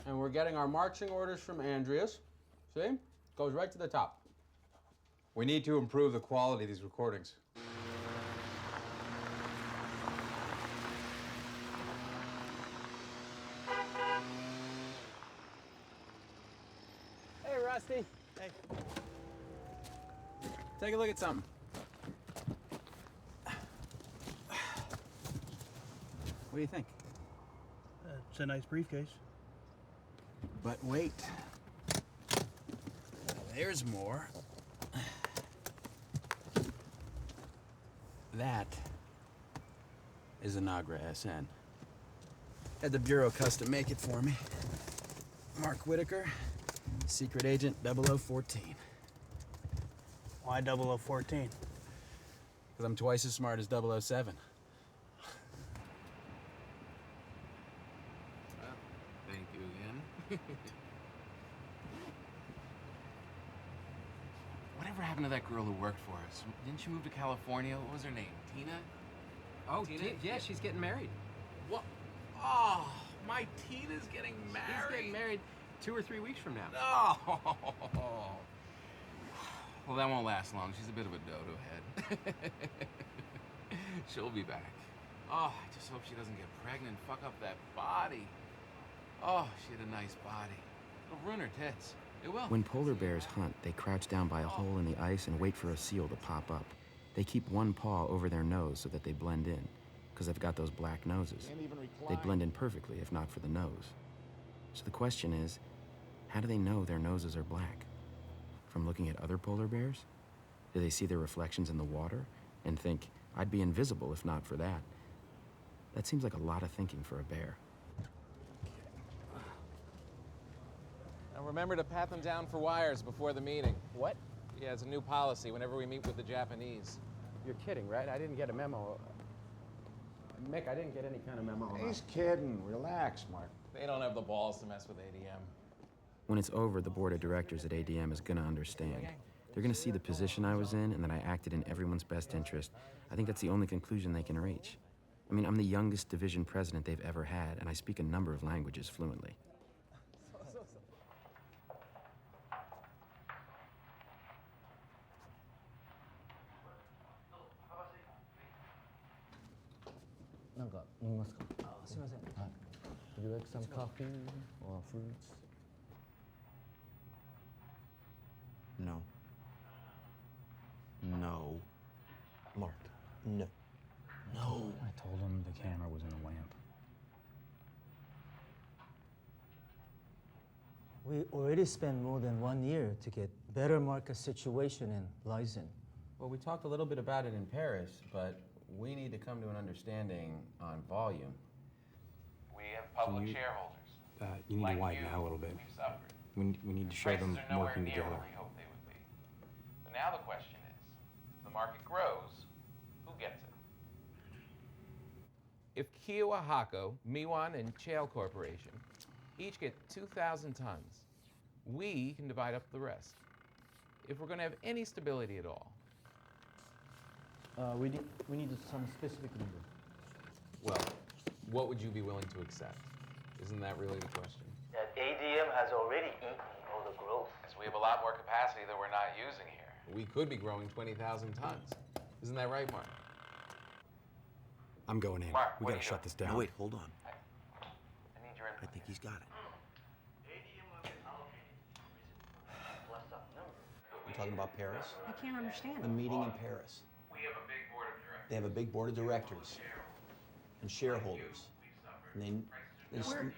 And we're getting our marching orders from Andreas. See? Goes right to the top. We need to improve the quality of these recordings. Hey, Rusty. Hey. Take a look at something. What do you think? It's a nice briefcase. But wait. There's more. That is a Nagra SN. Had the Bureau Custom make it for me. Mark Whitaker, secret agent 0014. Why 0014? Because I'm twice as smart as 007. Thank you again. Whatever happened to that girl who worked for us? Didn't she move to California? What was her name? Tina? Oh, Tina? yeah, she's getting married. What? Oh, my Tina's getting married. She's getting married 2 or 3 weeks from now. Oh. Well, that won't last long. She's a bit of a dodo head. She'll be back. Oh, I just hope she doesn't get pregnant. Fuck up that body. Oh, she had a nice body. It'll ruin her tits. It will. When polar bears hunt, they crouch down by a hole in the ice and wait for a seal to pop up. They keep one paw over their nose so that they blend in, because they've got those black noses. They'd blend in perfectly if not for the nose. So the question is, how do they know their noses are black? From looking at other polar bears? Do they see their reflections in the water and think, I'd be invisible if not for that? That seems like a lot of thinking for a bear. And remember to pat them down for wires before the meeting. What? Yeah, it's a new policy whenever we meet with the Japanese. You're kidding, right? I didn't get a memo. Mick, I didn't get any kind of memo. He's kidding. Relax, Mark. They don't have the balls to mess with ADM. When it's over, the board of directors at ADM is gonna understand. They're gonna see the position I was in and that I acted in everyone's best interest. I think that's the only conclusion they can reach. I mean, I'm the youngest division president they've ever had, and I speak a number of languages fluently. なんか飲みますか？すいません。はい。Would you like some coffee or fruits? No. No. Mark, no. No. I told him the camera was in the lamp. We already spent more than 1 year to get better market situation in Lysin. Well, we talked a little bit about it in Paris, but we need to come to an understanding on volume. We have public you- shareholders. You need Like to widen you, out a little bit. we've suffered. We need to show Prices them are nowhere working near together. where we hoped they would be. But now the question is, if the market grows, who gets it? If Kiowa Hakko, Miwan, and Chale Corporation each get 2,000 tons, we can divide up the rest. If we're going to have any stability at all. We need some specific number. Well, what would you be willing to accept? Isn't that really the question? That ADM has already eaten all the growth. Because we have a lot more capacity that we're not using here. We could be growing 20,000 tons. Isn't that right, Mark? I'm going in. Mark, We what gotta are you shut doing? this down. No, wait, hold on. I need your input. I think he's got it. We're talking about Paris? I can't understand. The meeting in Paris. We have a big board of directors. They have a big board of directors and shareholders. And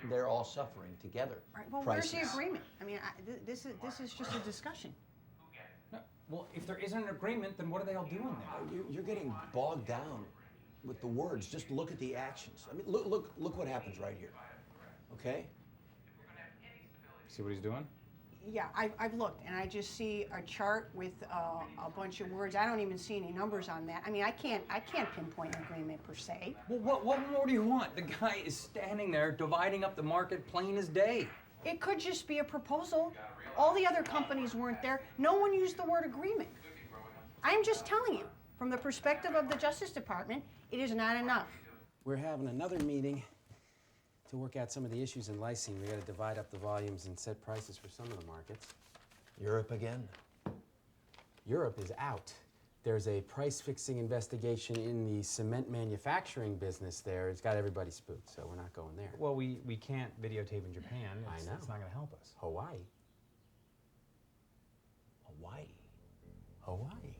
they're all suffering together. Right, well, Prices. where's the agreement? I mean, this is just a discussion. No, well, if there isn't an agreement, then what are they all doing there? You're getting bogged down with the words. Just look at the actions. I mean, look what happens right here. Okay? See what he's doing? Yeah, I've looked, and I just see a chart with a bunch of words. I don't even see any numbers on that. I mean, I can't pinpoint an agreement per se. Well, what more do you want? The guy is standing there dividing up the market plain as day. It could just be a proposal. All the other companies weren't there. No one used the word agreement. I'm just telling you, from the perspective of the Justice Department, it is not enough. We're having another meeting to work out some of the issues in lysine. We got to divide up the volumes and set prices for some of the markets. Europe again? Europe is out. There's a price-fixing investigation in the cement manufacturing business there. It's got everybody spooked, so we're not going there. Well, we can't videotape in Japan. I know. It's not going to help us. Hawaii. Hawaii. Hawaii.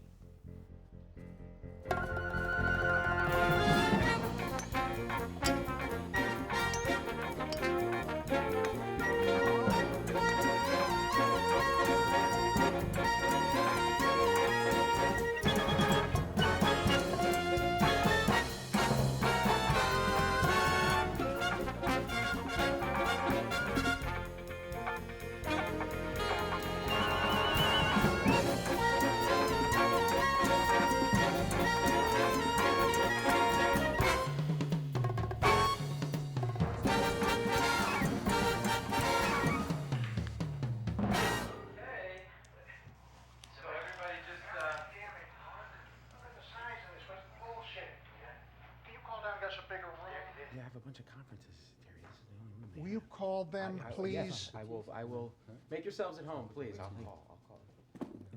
Yeah, I have a bunch of conferences, Terry. This is the only room they Will you call them, please? Yes, I will. Make yourselves at home, please. I'll call.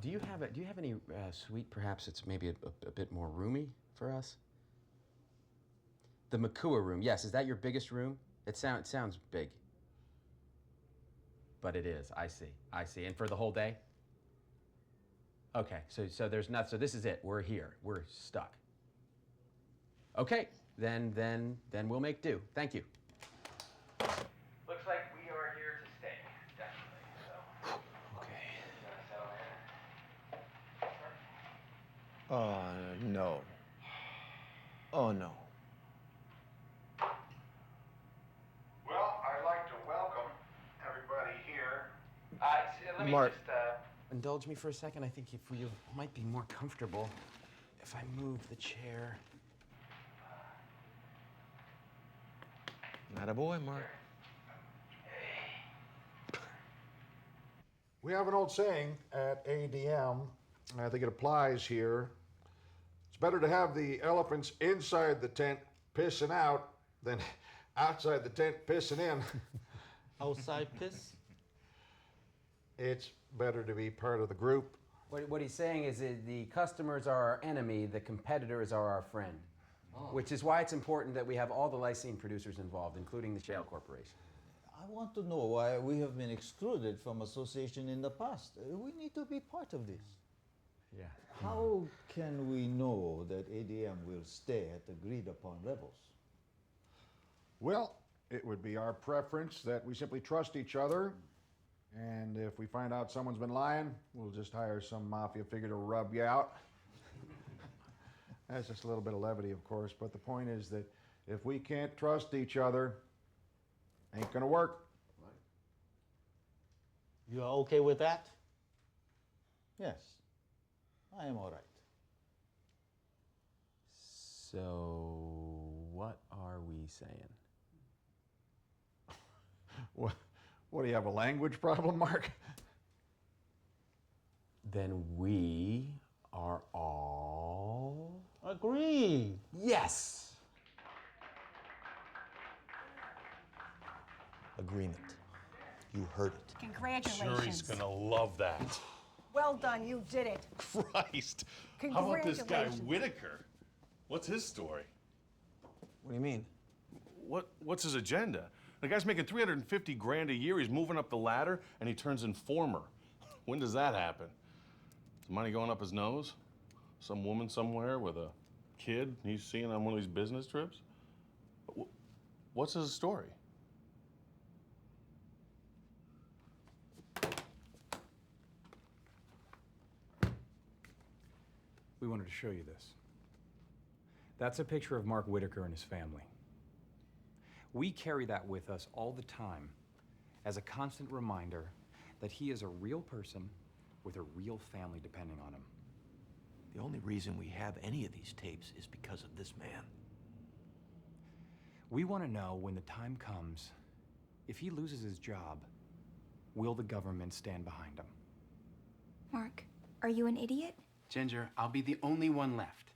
Do you have any suite? Perhaps it's maybe a bit more roomy for us. The Makua room. Yes, is that your biggest room? It sounds big. But it is. I see. And for the whole day? Okay. So there's not. So this is it. We're here. We're stuck. Okay. Then we'll make do. Thank you. Looks like we are here to stay, definitely. So. Okay. No. Oh, no. Well, I'd like to welcome everybody here. Let me Mark. just. Indulge me for a second. I think if you might be more comfortable if I move the chair. Not a boy, Mark. We have an old saying at ADM, and I think it applies here. It's better to have the elephants inside the tent pissing out than outside the tent pissing in. Outside piss? It's better to be part of the group. What he's saying is that the customers are our enemy, the competitors are our friend. which is why it's important that we have all the lysine producers involved, including the Shale Corporation. I want to know why we have been excluded from association in the past. We need to be part of this. Yeah. How can we know that ADM will stay at agreed upon levels? Well, it would be our preference that we simply trust each other, and if we find out someone's been lying, we'll just hire some mafia figure to rub you out. That's just a little bit of levity, of course, but the point is that if we can't trust each other, ain't gonna work. You are okay with that? Yes, I am all right. So, what are we saying? What do you have, a language problem, Mark? Then we are all... Agreed. Yes! Agreement. You heard it. Congratulations. Jury's gonna love that. Well done, you did it. Christ. How about this guy, Congratulations. Whitaker? What's his story? What do you mean? What's his agenda? The guy's making 350 grand a year, he's moving up the ladder, and he turns informer. When does that happen? Is money going up his nose? Some woman somewhere with a kid he's seeing on one of these business trips? What's his story? We wanted to show you this. That's a picture of Mark Whitaker and his family. We carry that with us all the time as a constant reminder that he is a real person with a real family depending on him. The only reason we have any of these tapes is because of this man. We want to know when the time comes, if he loses his job, will the government stand behind him? Mark, are you an idiot? Ginger, I'll be the only one left.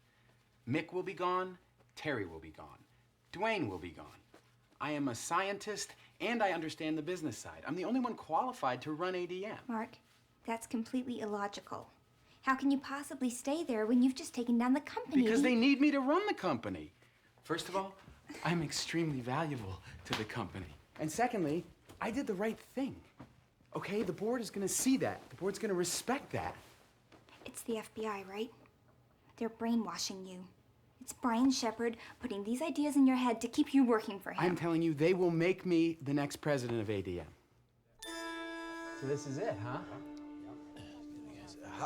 Mick will be gone, Terry will be gone, Dwayne will be gone. I am a scientist and I understand the business side. I'm the only one qualified to run ADM. Mark, that's completely illogical. How can you possibly stay there when you've just taken down the company? Because they need me to run the company. First of all, I'm extremely valuable to the company. And secondly, I did the right thing. Okay, the board is gonna see that. The board's gonna respect that. It's the FBI, right? They're brainwashing you. It's Brian Shepard putting these ideas in your head to keep you working for him. I'm telling you, they will make me the next president of ADM. So this is it, huh?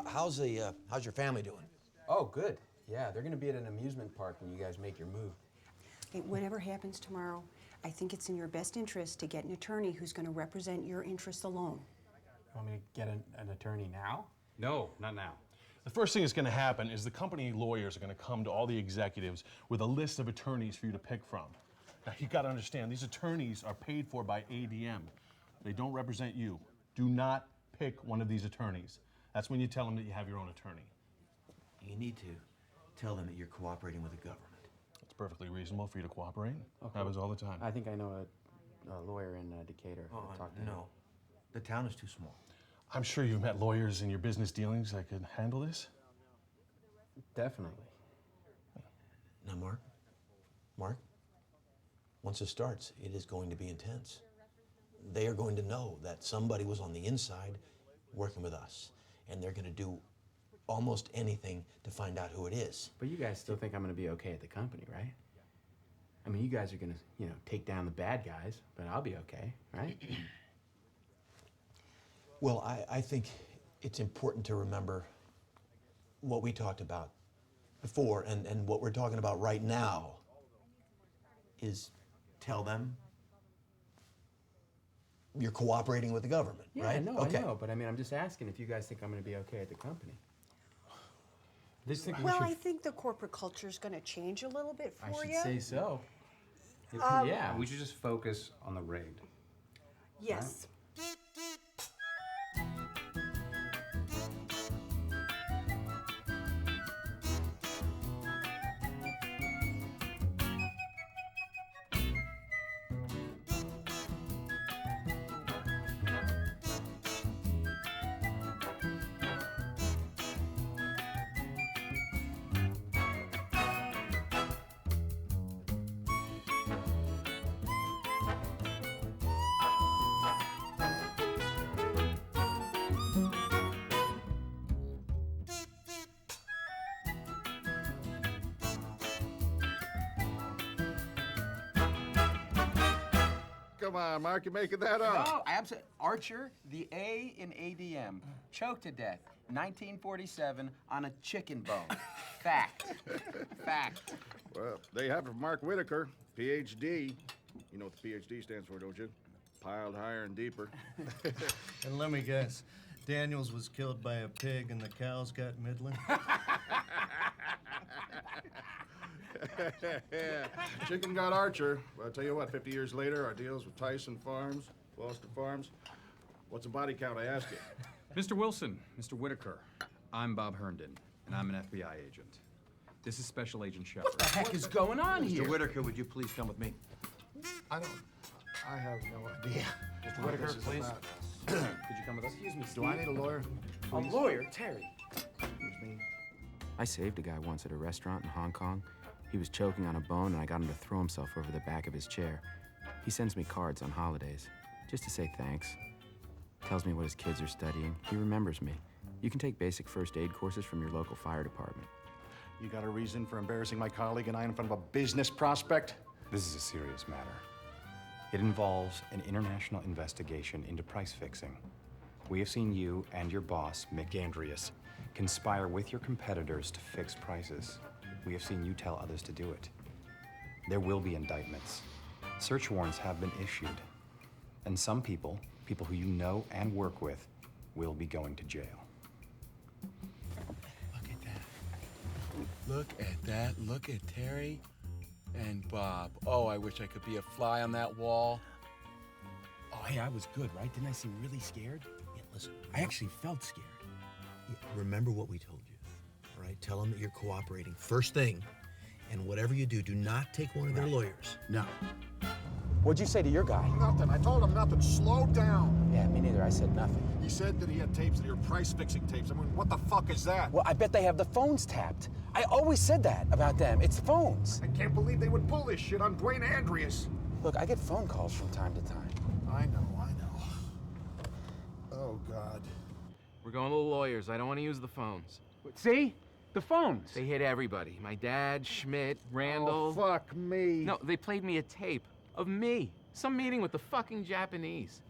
How's your family doing? Oh, good. Yeah, they're gonna be at an amusement park when you guys make your move. Hey, whatever happens tomorrow, I think it's in your best interest to get an attorney who's going to represent your interests alone. You want me to get an attorney now? No, not now. The first thing that's going to happen is the company lawyers are going to come to all the executives with a list of attorneys for you to pick from. Now, you got to understand, these attorneys are paid for by ADM. They don't represent you. Do not pick one of these attorneys. That's when you tell them that you have your own attorney. You need to tell them that you're cooperating with the government. It's perfectly reasonable for you to cooperate. Happens all the time. I think I know a lawyer in Decatur. Oh, I'll talk to him. no. The town is too small. I'm sure you've met lawyers in your business dealings that could handle this. Definitely. Now, Mark, once it starts, it is going to be intense. They are going to know that somebody was on the inside working with us, and they're going to do almost anything to find out who it is. But you guys still think I'm gonna be okay at the company, right? I mean, you guys are gonna, take down the bad guys, but I'll be okay, right? Well, I think it's important to remember what we talked about before and what we're talking about right now is tell them you're cooperating with the government, Yeah, right? I know, Okay. I know, but I mean, I'm just asking if you guys think I'm gonna be okay at the company. Well, I think the corporate culture is going to change a little bit for I should you. say so. Yeah. We should just focus on the raid. Yes. come on, Mark, you're making that up. No, absolutely. Archer, the A in ADM, choked to death, 1947, on a chicken bone. Fact. Fact. Well, they have it for Mark Whitaker, PhD. You know what the PhD stands for, don't you? Piled higher and deeper. And let me guess, Daniels was killed by a pig and the cows got Midland? Chicken got Archer. Well, I'll tell you what, 50 years later, our deals with Tyson Farms, Foster Farms. What's the body count, I ask you? Mr. Wilson, Mr. Whitaker, I'm Bob Herndon, and I'm an FBI agent. This is Special Agent Shepard. What the heck is going on here? Mr. Whitaker, would you please come with me? I have no idea. Mr. Whitaker, please. Could you come with us? Excuse me, Do I need a lawyer? A lawyer? Terry. Excuse me. I saved a guy once at a restaurant in Hong Kong. He was choking on a bone, and I got him to throw himself over the back of his chair. He sends me cards on holidays, just to say thanks. Tells me what his kids are studying. He remembers me. You can take basic first aid courses from your local fire department. You got a reason for embarrassing my colleague and I in front of a business prospect? This is a serious matter. It involves an international investigation into price fixing. We have seen you and your boss, Mick Andreas, conspire with your competitors to fix prices. We have seen you tell others to do it. There will be indictments. Search warrants have been issued. And some people who you know and work with, will be going to jail. Look at that. Look at that. Look at Terry and Bob. Oh, I wish I could be a fly on that wall. Oh, hey, I was good, right? Didn't I seem really scared? Yeah, listen. I actually felt scared. Yeah, remember what we told you, all right? Tell them that you're cooperating first thing, and whatever you do, do not take one of their lawyers. No. What'd you say to your guy? Nothing. I told him nothing. Slow down. Yeah, me neither. I said nothing. He said that he had tapes, that he were price-fixing tapes. I mean, what the fuck is that? Well, I bet they have the phones tapped. I always said that about them. It's phones. I can't believe they would pull this shit on Dwayne Andreas. Look, I get phone calls from time to time. I know. Oh, God. We're going to the lawyers. I don't want to use the phones. See? The phones. They hit everybody. My dad, Schmidt, Randall. Oh, fuck me. No, they played me a tape of me. Some meeting with the fucking Japanese.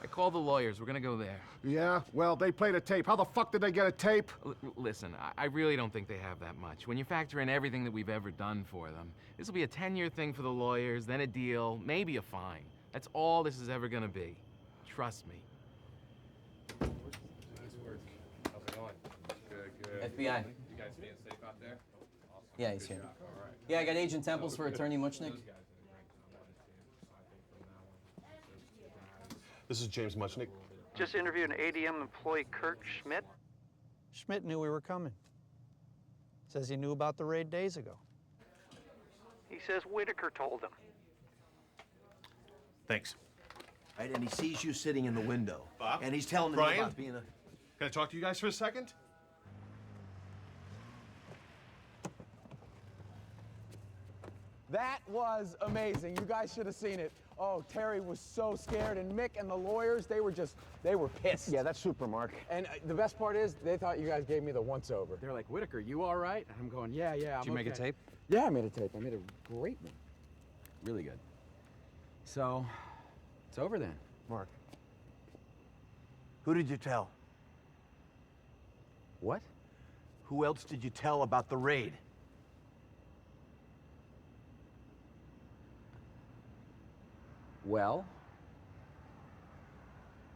I called the lawyers. We're gonna go there. Yeah? Well, they played a tape. How the fuck did they get a tape? Listen, I really don't think they have that much. When you factor in everything that we've ever done for them, this will be a 10-year thing for the lawyers, then a deal, maybe a fine. That's all this is ever gonna be. Trust me. Nice work. How's it going? Good. FBI. You guys being safe out there? Awesome. Yeah, he's here. All right. Yeah, I got Agent Temples for Attorney Muchnick. This is James Muchnick. Just interviewed an ADM employee, Kurt Schmidt. Schmidt knew we were coming. Says he knew about the raid days ago. He says Whitaker told him. Thanks. Right, and he sees you sitting in the window. Bob? And he's telling him Brian? about being a... Can I talk to you guys for a second? That was amazing. You guys should have seen it. Oh, Terry was so scared, and Mick and the lawyers, they were pissed. Yeah, that's super, Mark. And the best part is, they thought you guys gave me the once-over. They're like, Whitaker, you all right? And I'm going, yeah, I'm Did you make a okay." tape? Yeah, I made a tape. I made a great one. Really good. So, it's over then. Mark, who did you tell? What? Who else did you tell about the raid? Well,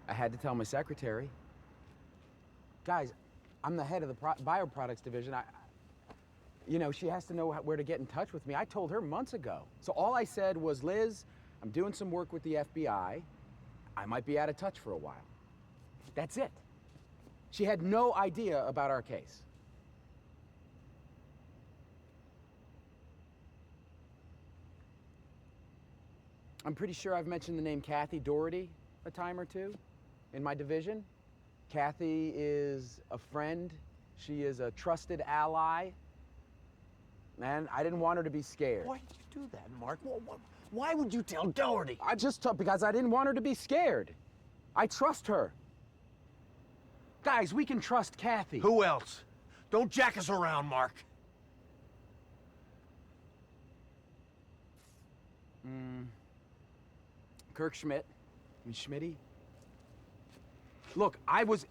I had to tell my secretary. Guys, I'm the head of the bioproducts division. You know, she has to know where to get in touch with me. I told her months ago. So all I said was, Liz, I'm doing some work with the FBI. I might be out of touch for a while. That's it. She had no idea about our case. I'm pretty sure I've mentioned the name Kathy Doherty a time or two in my division. Kathy is a friend. She is a trusted ally. And I didn't want her to be scared. Why did you do that, Mark? Why would you tell Doherty? I just told because I didn't want her to be scared. I trust her. Guys, we can trust Kathy. Who else? Don't jack us around, Mark. Kirk Schmidt. I mean, Schmitty. Look, I was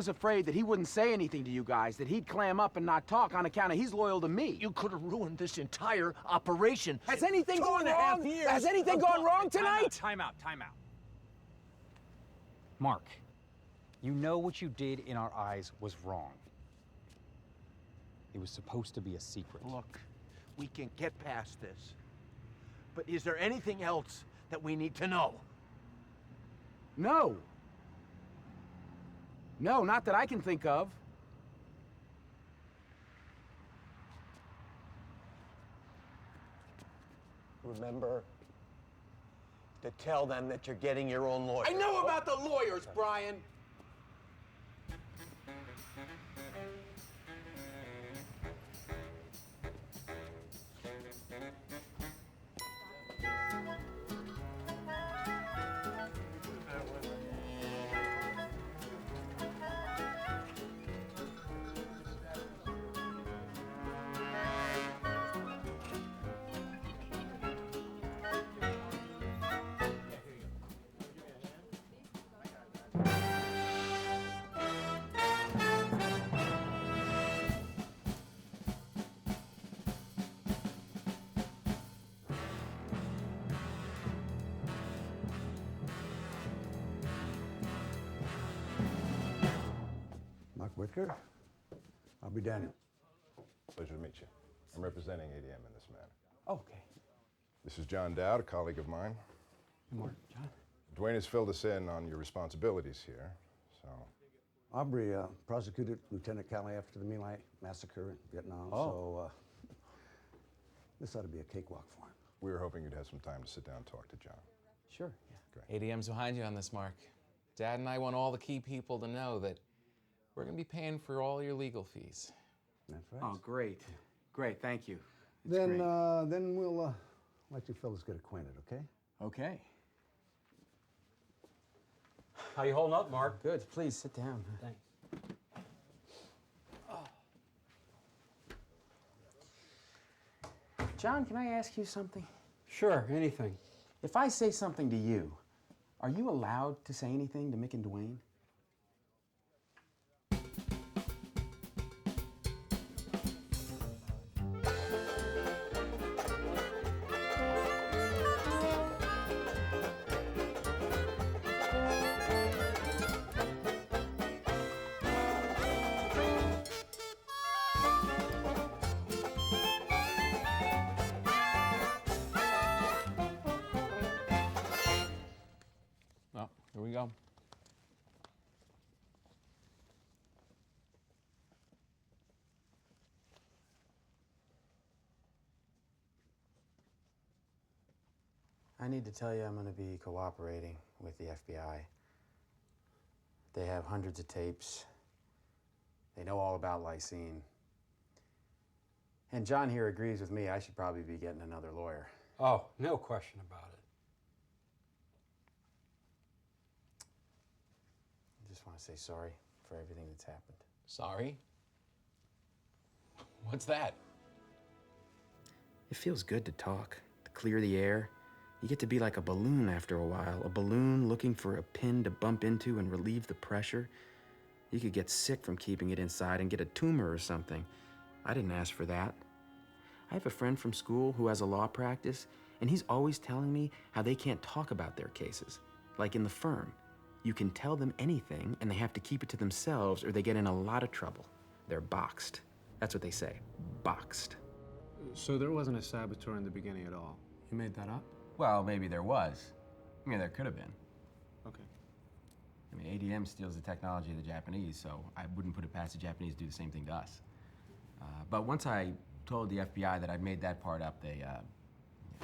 afraid that he wouldn't say anything to you guys, that he'd clam up and not talk on account of he's loyal to me. You could have ruined this entire operation. Has anything gone 2.5 wrong? years Has anything gone wrong tonight? Time out. Mark, you know what you did in our eyes was wrong. It was supposed to be a secret. Look, we can get past this. But is there anything else that we need to know? No. No, not that I can think of. Remember to tell them that you're getting your own lawyer. I know about the lawyers, Brian. Mark Whitaker. I'll be Daniel. Pleasure to meet you. I'm representing ADM in this matter. Okay. This is John Dowd, a colleague of mine. Good morning, John. Dwayne has filled us in on your responsibilities here, so. Aubrey prosecuted Lieutenant Calley after the My Lai massacre in Vietnam, so this ought to be a cakewalk for him. We were hoping you'd have some time to sit down and talk to John. Sure, yeah. ADM's behind you on this, Mark. Dad and I want all the key people to know that we're going to be paying for all your legal fees. That's right. Oh, great. Great, thank you. Then we'll let you fellas get acquainted, okay? Okay. How you holding up, Mark? Good. Please sit down. Thanks. John, can I ask you something? Sure, anything. If I say something to you, are you allowed to say anything to Mick and Dwayne? Oh, here we go. I need to tell you I'm going to be cooperating with the FBI. They have hundreds of tapes. They know all about lysine. And John here agrees with me. I should probably be getting another lawyer. Oh, no question about it. I just want to say sorry for everything that's happened. Sorry? What's that? It feels good to talk, to clear the air. You get to be like a balloon after a while, a balloon looking for a pin to bump into and relieve the pressure. You could get sick from keeping it inside and get a tumor or something. I didn't ask for that. I have a friend from school who has a law practice, and he's always telling me how they can't talk about their cases. Like in the firm, you can tell them anything and they have to keep it to themselves or they get in a lot of trouble. They're boxed. That's what they say, boxed. So there wasn't a saboteur in the beginning at all? You made that up? Well, maybe there was. I mean, there could have been. Okay. I mean, ADM steals the technology of the Japanese, so I wouldn't put it past the Japanese to do the same thing to us. But once I told the FBI that I'd made that part up, they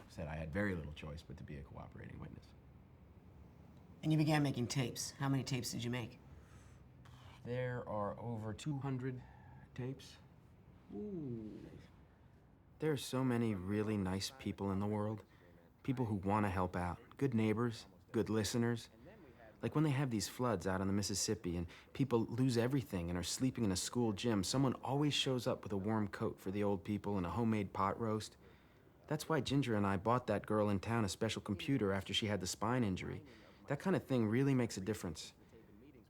said I had very little choice but to be a cooperating witness. And you began making tapes. How many tapes did you make? There are over 200 tapes. Ooh. There are so many really nice people in the world. People who want to help out. Good neighbors, good listeners. Like when they have these floods out on the Mississippi and people lose everything and are sleeping in a school gym, someone always shows up with a warm coat for the old people and a homemade pot roast. That's why Ginger and I bought that girl in town a special computer after she had the spine injury. That kind of thing really makes a difference.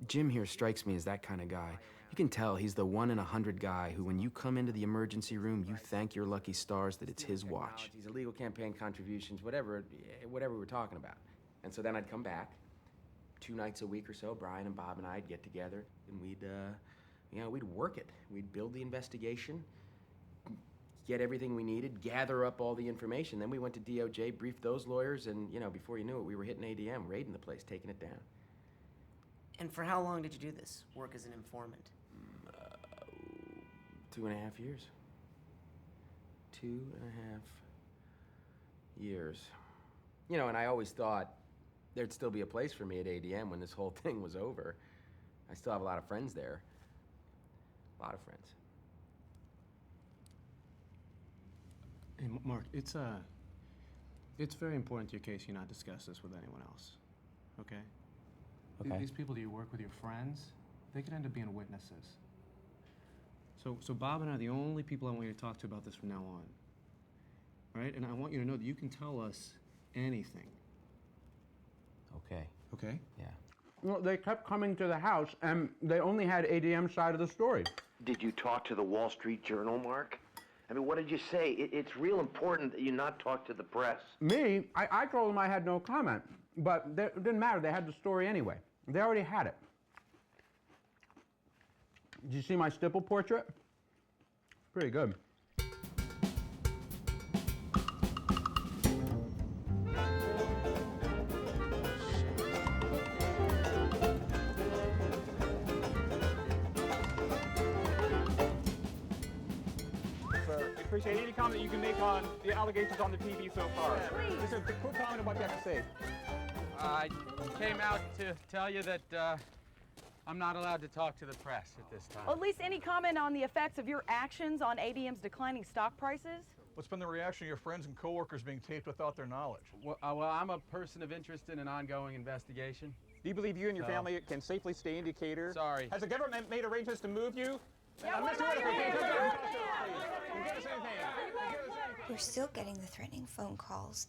Jim here strikes me as that kind of guy. You can tell he's the 1 in 100 guy who, when you come into the emergency room, you thank your lucky stars that it's his watch. Illegal campaign contributions, whatever we're talking about. And so then I'd come back, 2 nights a week or so, Brian and Bob and I'd get together, and we'd work it. We'd build the investigation, get everything we needed, gather up all the information. Then we went to DOJ, briefed those lawyers, and, before you knew it, we were hitting ADM, raiding the place, taking it down. And for how long did you do this? Work as an informant? 2.5 years. 2.5 years. And I always thought there'd still be a place for me at ADM when this whole thing was over. I still have a lot of friends there. A lot of friends. Hey, Mark, it's very important to your case you not discuss this with anyone else, okay? Okay. These people that you work with, your friends, they could end up being witnesses. So Bob and I are the only people I want you to talk to about this from now on. All right? And I want you to know that you can tell us anything. Okay. Okay? Yeah. Well, they kept coming to the house, and they only had ADM's side of the story. Did you talk to the Wall Street Journal, Mark? I mean, what did you say? It's real important that you not talk to the press. Me, I told them I had no comment, but it didn't matter. They had the story anyway. They already had it. Did you see my stipple portrait? Pretty good. Appreciate any comment you can make on the allegations on the TV so far. Just a quick comment on what you have to say. I came out to tell you that I'm not allowed to talk to the press at this time. Well, at least any comment on the effects of your actions on ADM's declining stock prices? What's been the reaction of your friends and coworkers being taped without their knowledge? Well, I'm a person of interest in an ongoing investigation. Do you believe you and your family can safely stay in Decatur? Sorry. Has the government made arrangements to move you? Yeah, Mr. Whitaker, can you give us anything? We're still getting the threatening phone calls.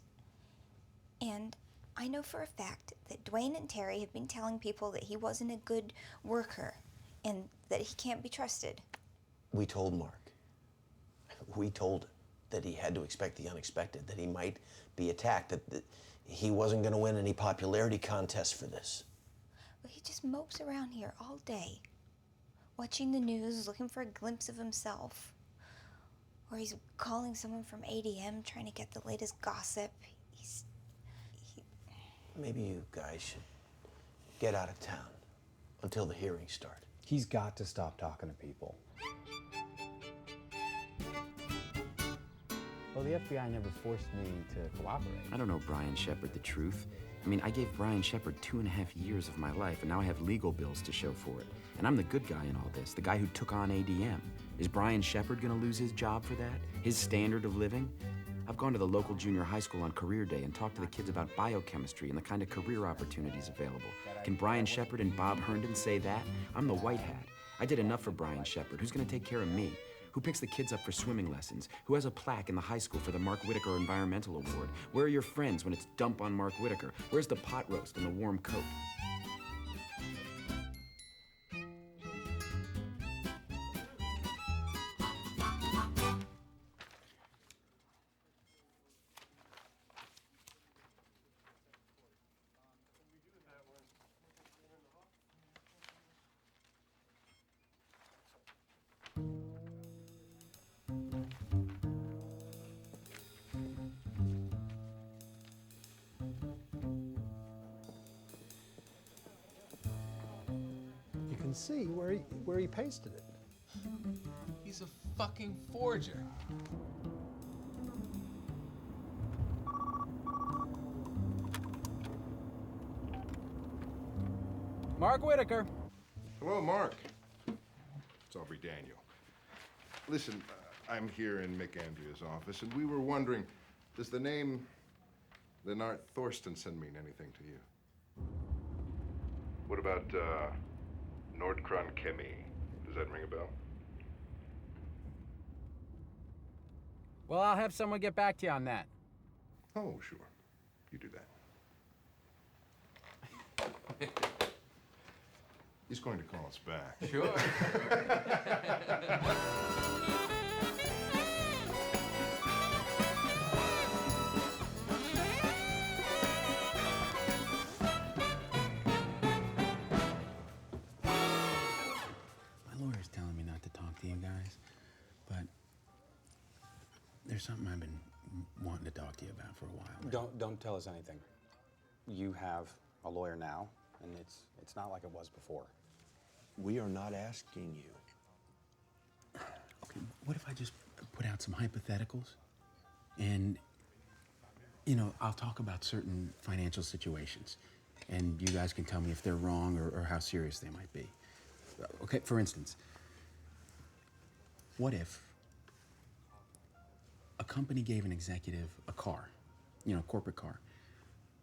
And I know for a fact that Dwayne and Terry have been telling people that he wasn't a good worker and that he can't be trusted. We told Mark. We told him that he had to expect the unexpected, that he might be attacked, that he wasn't going to win any popularity contests for this. But he just mopes around here all day, watching the news, looking for a glimpse of himself. Or he's calling someone from ADM, trying to get the latest gossip. Maybe you guys should get out of town until the hearings start. He's got to stop talking to people. Well, the FBI never forced me to cooperate. I don't know Brian Shepard the truth. I mean, I gave Brian Shepard 2.5 years of my life, and now I have legal bills to show for it. And I'm the good guy in all this, the guy who took on ADM. Is Brian Shepard gonna lose his job for that? His standard of living? I've gone to the local junior high school on career day and talked to the kids about biochemistry and the kind of career opportunities available. Can Brian Shepard and Bob Herndon say that? I'm the white hat. I did enough for Brian Shepard. Who's gonna take care of me? Who picks the kids up for swimming lessons? Who has a plaque in the high school for the Mark Whitaker Environmental Award? Where are your friends when it's dump on Mark Whitaker? Where's the pot roast and the warm coat? You can see where he pasted it. He's a fucking forger. Mark Whitaker. Hello, Mark. It's Aubrey Daniel. Listen, I'm here in Mick Andrea's office, and we were wondering, does the name Lennart Thorstensen mean anything to you? What about Nordkron Chemi? Does that ring a bell? Well, I'll have someone get back to you on that. Oh, sure. You do that. He's going to call us back. Sure. My lawyer's telling me not to talk to you guys, but there's something I've been wanting to talk to you about for a while. Don't tell us anything. You have a lawyer now, and it's not like it was before. We are not asking you. Okay, what if I just put out some hypotheticals? And, you know, I'll talk about certain financial situations, and you guys can tell me if they're wrong or how serious they might be. Okay, for instance, what if a company gave an executive a car, you know, a corporate car,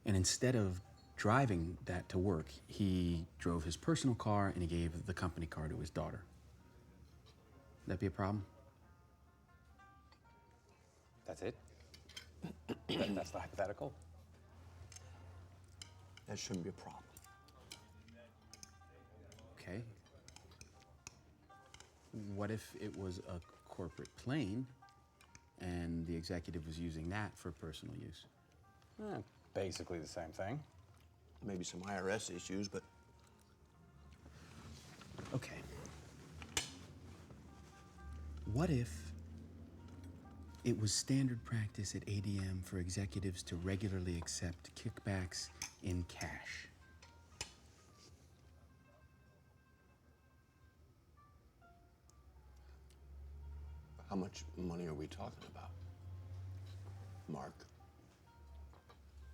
and instead of driving that to work, he drove his personal car and he gave the company car to his daughter? Would that be a problem? That's it? That's the hypothetical? That shouldn't be a problem. Okay. What if it was a corporate plane and the executive was using that for personal use? Basically the same thing. Maybe some IRS issues, but... Okay. What if it was standard practice at ADM for executives to regularly accept kickbacks in cash? How much money are we talking about, Mark?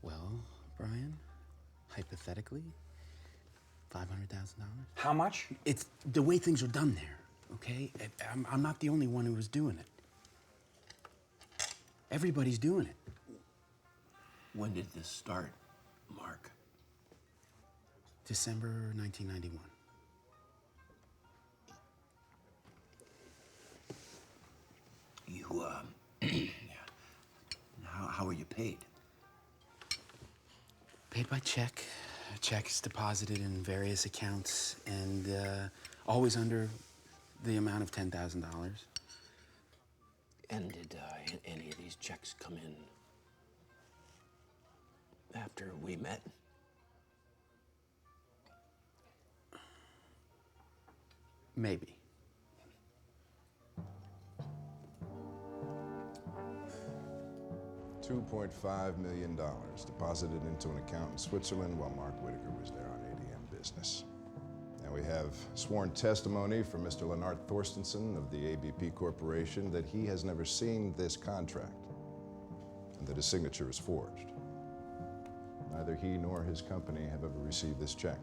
Well, Brian, hypothetically, $500,000. How much? It's the way things are done there, okay? I'm not the only one who was doing it. Everybody's doing it. When did this start, Mark? December 1991. You, how are you paid? Paid by check. A check is deposited in various accounts and always under the amount of $10,000. And did any of these checks come in after we met? Maybe. $2.5 million deposited into an account in Switzerland while Mark Whitaker was there on ADM business. Now we have sworn testimony from Mr. Lennart Thorstensen of the ABP Corporation that he has never seen this contract and that his signature is forged. Neither he nor his company have ever received this check.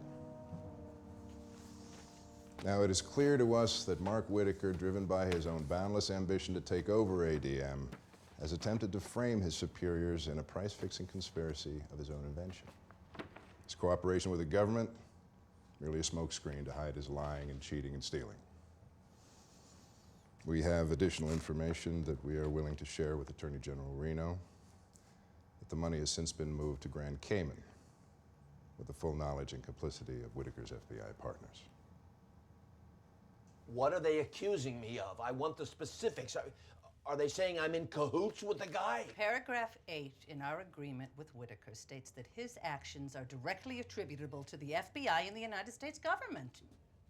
Now it is clear to us that Mark Whitaker, driven by his own boundless ambition to take over ADM, has attempted to frame his superiors in a price-fixing conspiracy of his own invention. His cooperation with the government, merely a smokescreen to hide his lying and cheating and stealing. We have additional information that we are willing to share with Attorney General Reno, that the money has since been moved to Grand Cayman with the full knowledge and complicity of Whitaker's FBI partners. What are they accusing me of? I want the specifics. Are they saying I'm in cahoots with the guy? Paragraph 8 in our agreement with Whitaker states that his actions are directly attributable to the FBI and the United States government.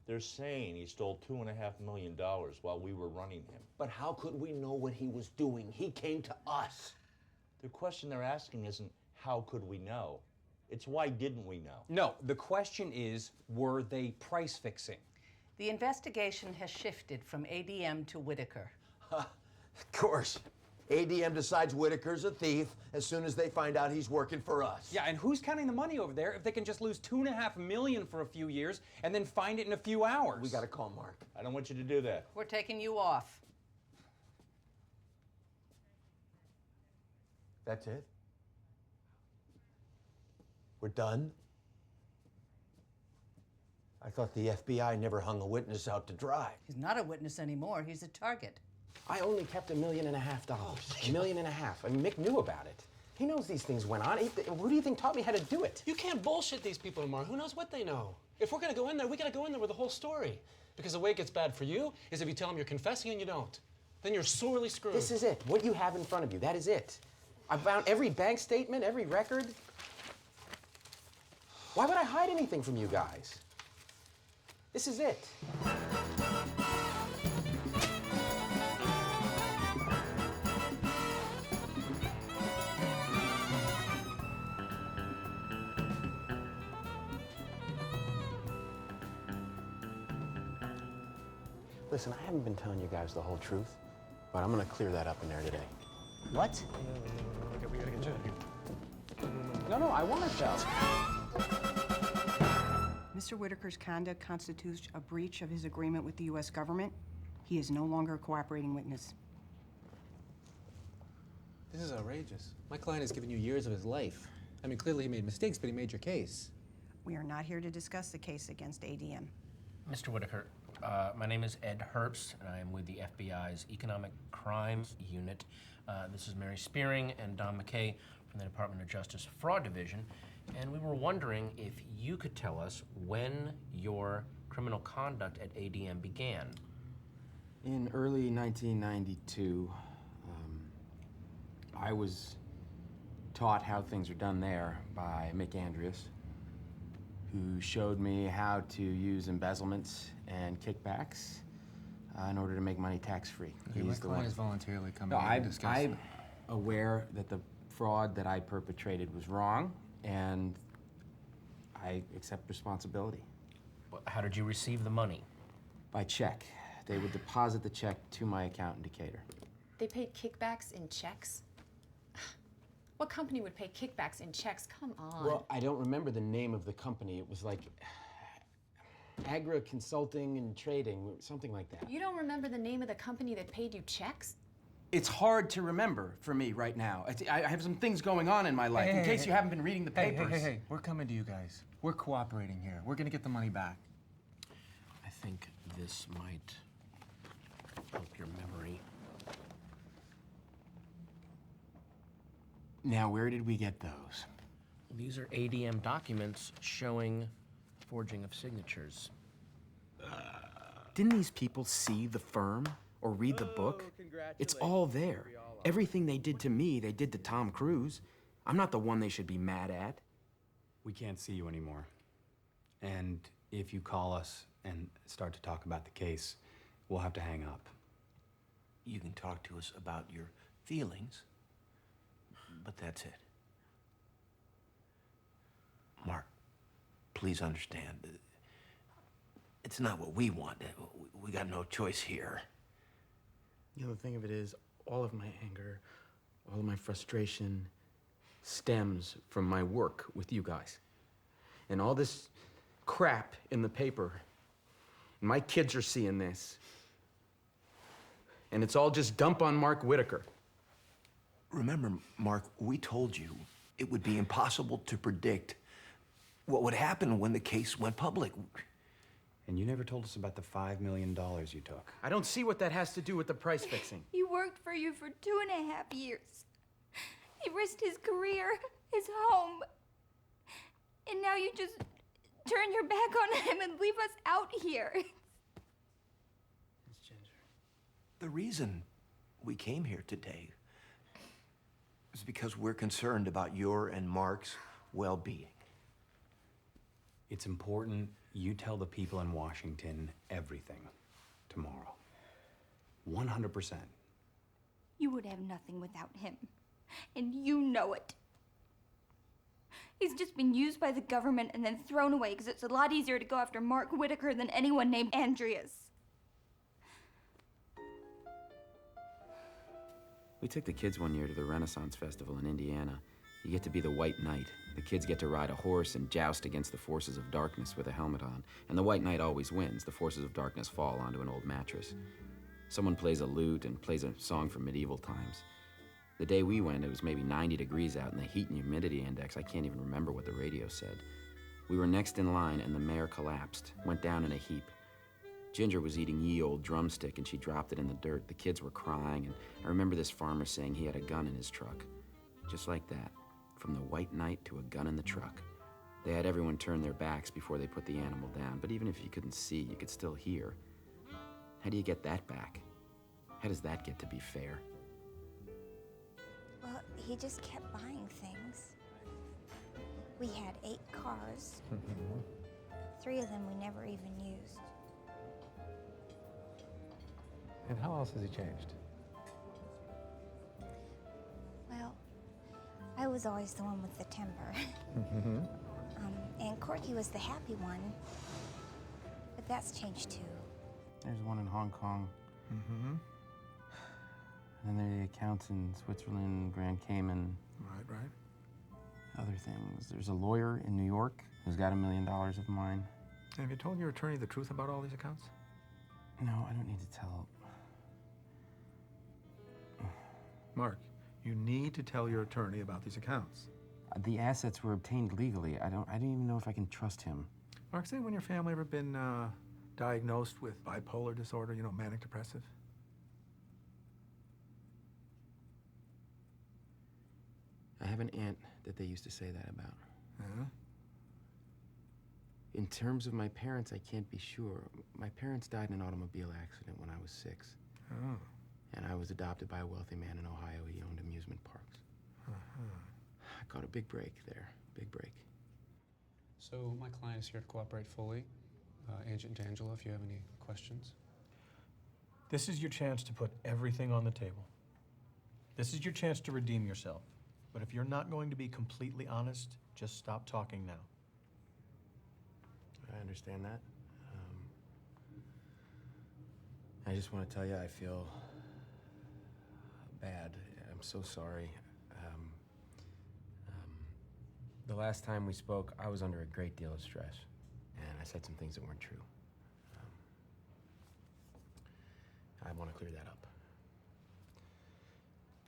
They're saying he stole $2.5 million while we were running him. But how could we know what he was doing? He came to us. The question they're asking isn't how could we know? It's why didn't we know? No, the question is, were they price fixing? The investigation has shifted from ADM to Whitaker. Of course. ADM decides Whitaker's a thief as soon as they find out he's working for us. Yeah, and who's counting the money over there if they can just lose $2.5 million for a few years and then find it in a few hours? We gotta call Mark. I don't want you to do that. We're taking you off. That's it? We're done? I thought the FBI never hung a witness out to dry. He's not a witness anymore. He's a target. I only kept $1.5 million. $1.5 million. I mean, Mick knew about it. He knows these things went on. Who do you think taught me how to do it? You can't bullshit these people tomorrow. Who knows what they know? If we're gonna go in there, we gotta go in there with the whole story. Because the way it gets bad for you is if you tell them you're confessing and you don't. Then you're sorely screwed. This is it. What you have in front of you, that is it. I found every bank statement, every record. Why would I hide anything from you guys? This is it. Listen, I haven't been telling you guys the whole truth, but I'm gonna clear that up in there today. What? We gotta get you out of here. No, I want to tell. Mr. Whitaker's conduct constitutes a breach of his agreement with the U.S. government. He is no longer a cooperating witness. This is outrageous. My client has given you years of his life. I mean, clearly he made mistakes, but he made your case. We are not here to discuss the case against ADM. Mr. Whitaker, my name is Ed Herbst, and I am with the FBI's Economic Crimes Unit. This is Mary Spearing and Don McKay from the Department of Justice Fraud Division, and we were wondering if you could tell us when your criminal conduct at ADM began. In early 1992, I was taught how things are done there by Mick Andreas, who showed me how to use embezzlements and kickbacks in order to make money tax-free. Okay, my client is voluntarily coming in to discuss. I'm aware that the fraud that I perpetrated was wrong, and I accept responsibility. How did you receive the money? By check. They would deposit the check to my account in Decatur. They paid kickbacks in checks? What company would pay kickbacks in checks? Come on. Well, I don't remember the name of the company. It was like Agra Consulting and Trading, something like that. You don't remember the name of the company that paid you checks? It's hard to remember for me right now. I have some things going on in my life, in case you haven't been reading the papers. Hey, we're coming to you guys. We're cooperating here. We're gonna get the money back. I think this might help your memory. Now, where did we get those? These are ADM documents showing forging of signatures. Didn't these people see the firm or read the book? It's all there. Everything they did to me, they did to Tom Cruise. I'm not the one they should be mad at. We can't see you anymore. And if you call us and start to talk about the case, we'll have to hang up. You can talk to us about your feelings, but that's it. Mark, please understand, it's not what we want. We got no choice here. You know, the thing of it is, all of my anger, all of my frustration stems from my work with you guys. And all this crap in the paper, my kids are seeing this. And it's all just dump on Mark Whitaker. Remember, Mark, we told you it would be impossible to predict what would happen when the case went public. And you never told us about the $5 million you took. I don't see what that has to do with the price fixing. He worked for you for 2.5 years. He risked his career, his home. And now you just turn your back on him and leave us out here. The reason we came here today is because we're concerned about your and Mark's well-being. It's important you tell the people in Washington everything tomorrow. 100%. You would have nothing without him. And you know it. He's just been used by the government and then thrown away because it's a lot easier to go after Mark Whitaker than anyone named Andreas. We took the kids one year to the Renaissance Festival in Indiana. You get to be the White Knight. The kids get to ride a horse and joust against the forces of darkness with a helmet on. And the White Knight always wins. The forces of darkness fall onto an old mattress. Someone plays a lute and plays a song from medieval times. The day we went, it was maybe 90 degrees out, and the heat and humidity index, I can't even remember what the radio said. We were next in line, and the mayor collapsed, went down in a heap. Ginger was eating ye old drumstick and she dropped it in the dirt. The kids were crying, and I remember this farmer saying he had a gun in his truck. Just like that, from the white knight to a gun in the truck. They had everyone turn their backs before they put the animal down, but even if you couldn't see, you could still hear. How do you get that back? How does that get to be fair? Well, he just kept buying things. We had 8 cars. 3 of them we never even used. And how else has he changed? Well, I was always the one with the temper. And Corky was the happy one. But that's changed too. There's one in Hong Kong. And then there are the accounts in Switzerland, Grand Cayman. Right. Other things. There's a lawyer in New York who's got $1 million of mine. Have you told your attorney the truth about all these accounts? No, I don't need to tell. Mark, you need to tell your attorney about these accounts. The assets were obtained legally. I don't even know if I can trust him. Mark, has anyone in your family ever been diagnosed with bipolar disorder, manic depressive? I have an aunt that they used to say that about. Yeah? In terms of my parents, I can't be sure. My parents died in an automobile accident when I was 6. Oh. And I was adopted by a wealthy man in Ohio. He owned amusement parks. I caught a big break there, big break. So my client is here to cooperate fully. Agent D'Angelo, if you have any questions. This is your chance to put everything on the table. This is your chance to redeem yourself. But if you're not going to be completely honest, just stop talking now. I understand that. I just want to tell you I feel bad. I'm so sorry. The last time we spoke, I was under a great deal of stress, and I said some things that weren't true. I want to clear that up.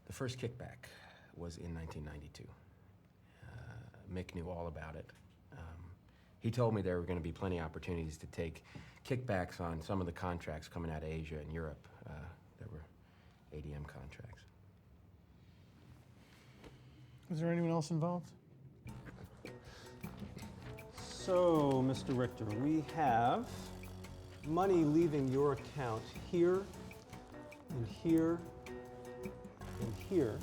The first kickback was in 1992. Mick knew all about it. He told me there were going to be plenty of opportunities to take kickbacks on some of the contracts coming out of Asia and Europe. There were ADM contracts. Is there anyone else involved? So, Mr. Richter, we have money leaving your account here, and here, and here.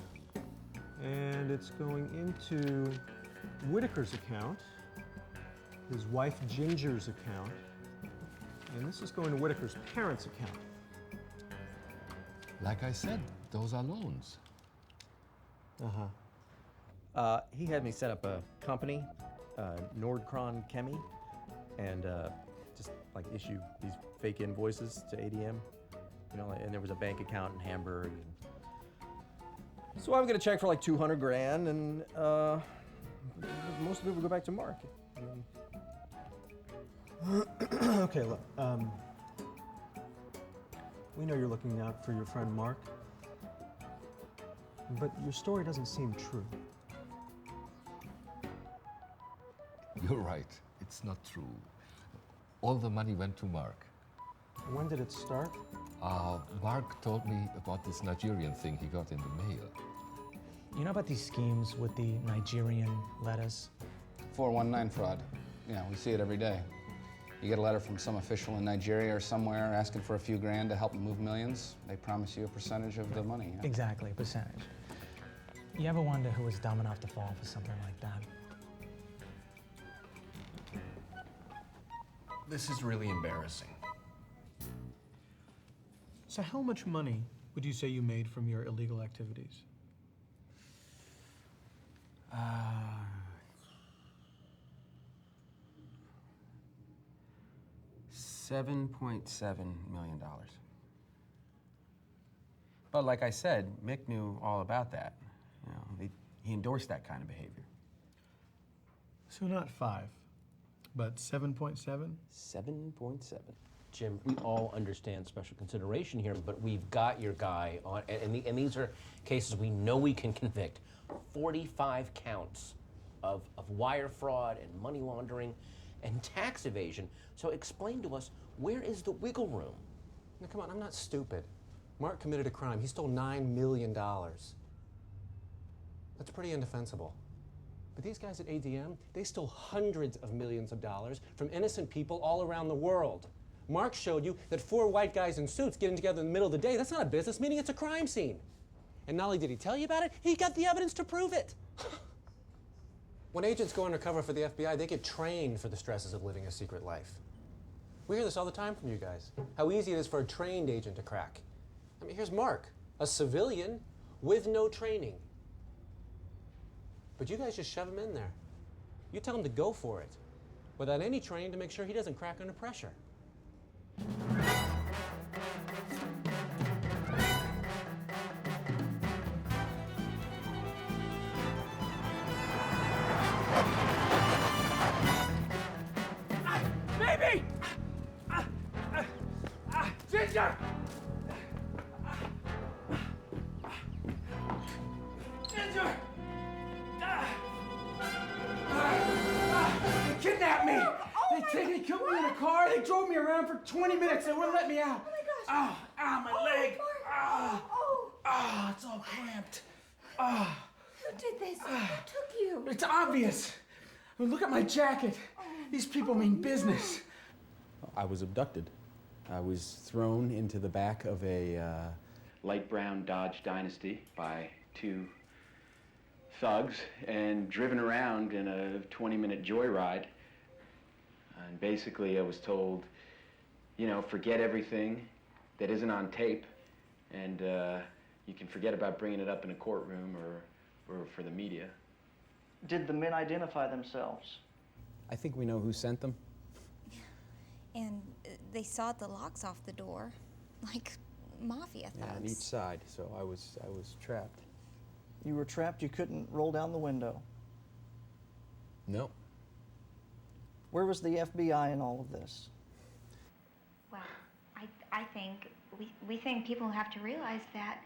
And it's going into Whitaker's account, his wife Ginger's account, and this is going to Whitaker's parents' account. Like I said, those are loans. He had me set up a company, Nordkron Chemi, and just like issue these fake invoices to ADM, and there was a bank account in Hamburg. So I'm gonna check for like 200 grand, and most of it will go back to Mark. Okay, look, we know you're looking out for your friend Mark, but your story doesn't seem true. You're right. It's not true. All the money went to Mark. When did it start? Mark told me about this Nigerian thing he got in the mail. You know about these schemes with the Nigerian letters? 419 fraud. Yeah, we see it every day. You get a letter from some official in Nigeria or somewhere asking for a few grand to help them move millions. They promise you a percentage of the money. Yeah? Exactly, a percentage. You ever wonder who was dumb enough to fall for something like that? This is really embarrassing. So how much money would you say you made from your illegal activities? $7.7 million. But like I said, Mick knew all about that. He endorsed that kind of behavior. So not 5, but 7.7? 7.7. Jim, we all understand special consideration here, but we've got your guy on, and these are cases we know we can convict. 45 counts of wire fraud and money laundering and tax evasion. So explain to us Where is the wiggle room? Now, come on, I'm not stupid. Mark committed a crime. He stole $9 million. That's pretty indefensible. But these guys at ADM, they stole hundreds of millions of dollars from innocent people all around the world. Mark showed you that 4 white guys in suits getting together in the middle of the day, that's not a business meeting, it's a crime scene. And not only did he tell you about it, he got the evidence to prove it. When agents go undercover for the FBI, they get trained for the stresses of living a secret life. We hear this all the time from you guys, how easy it is for a trained agent to crack. I mean, here's Mark, a civilian with no training. But you guys just shove him in there. You tell him to go for it, without any training to make sure he doesn't crack under pressure. Baby! Ginger! Ginger! They kidnapped me! They killed me in a car. They drove me around for 20 minutes. They wouldn't let me out. Oh my gosh. My leg. It's all cramped. Who did this? Who took you? It's obvious. I mean, look at my jacket. These people mean business. I was abducted. I was thrown into the back of a light brown Dodge Dynasty by 2 thugs and driven around in a 20-minute joyride. And basically I was told, you know, forget everything that isn't on tape, and you can forget about bringing it up in a courtroom or for the media. Did the men identify themselves? I think we know who sent them. And they sawed the locks off the door, like mafia thugs. Yeah, on each side, so I was trapped. You were trapped, you couldn't roll down the window. No. Where was the FBI in all of this? Well, I think we think people have to realize that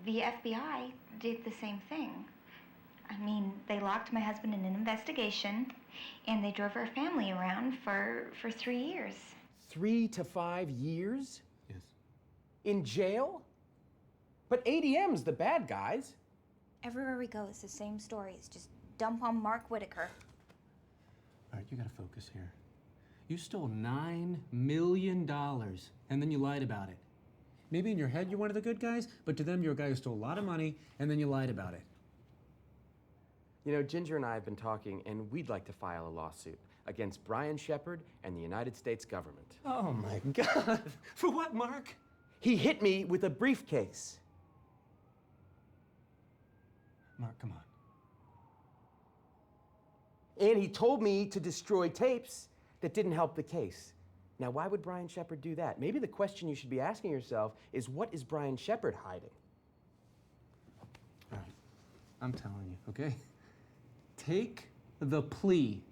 the FBI did the same thing. I mean, they locked my husband in an investigation, and they drove our family around for 3 years. 3 to 5 years? Yes. In jail? But ADM's the bad guys. Everywhere we go, it's the same story. It's just dump on Mark Whitaker. All right, you gotta focus here. You stole $9 million, and then you lied about it. Maybe in your head you're one of the good guys, but to them you're a guy who stole a lot of money, and then you lied about it. You know, Ginger and I have been talking, and we'd like to file a lawsuit against Brian Shepard and the United States government. Oh my God. For what, Mark? He hit me with a briefcase. Mark, come on. And he told me to destroy tapes that didn't help the case. Now, why would Brian Shepard do that? Maybe the question you should be asking yourself is, what is Brian Shepard hiding? All right, I'm telling you, okay? Take the plea.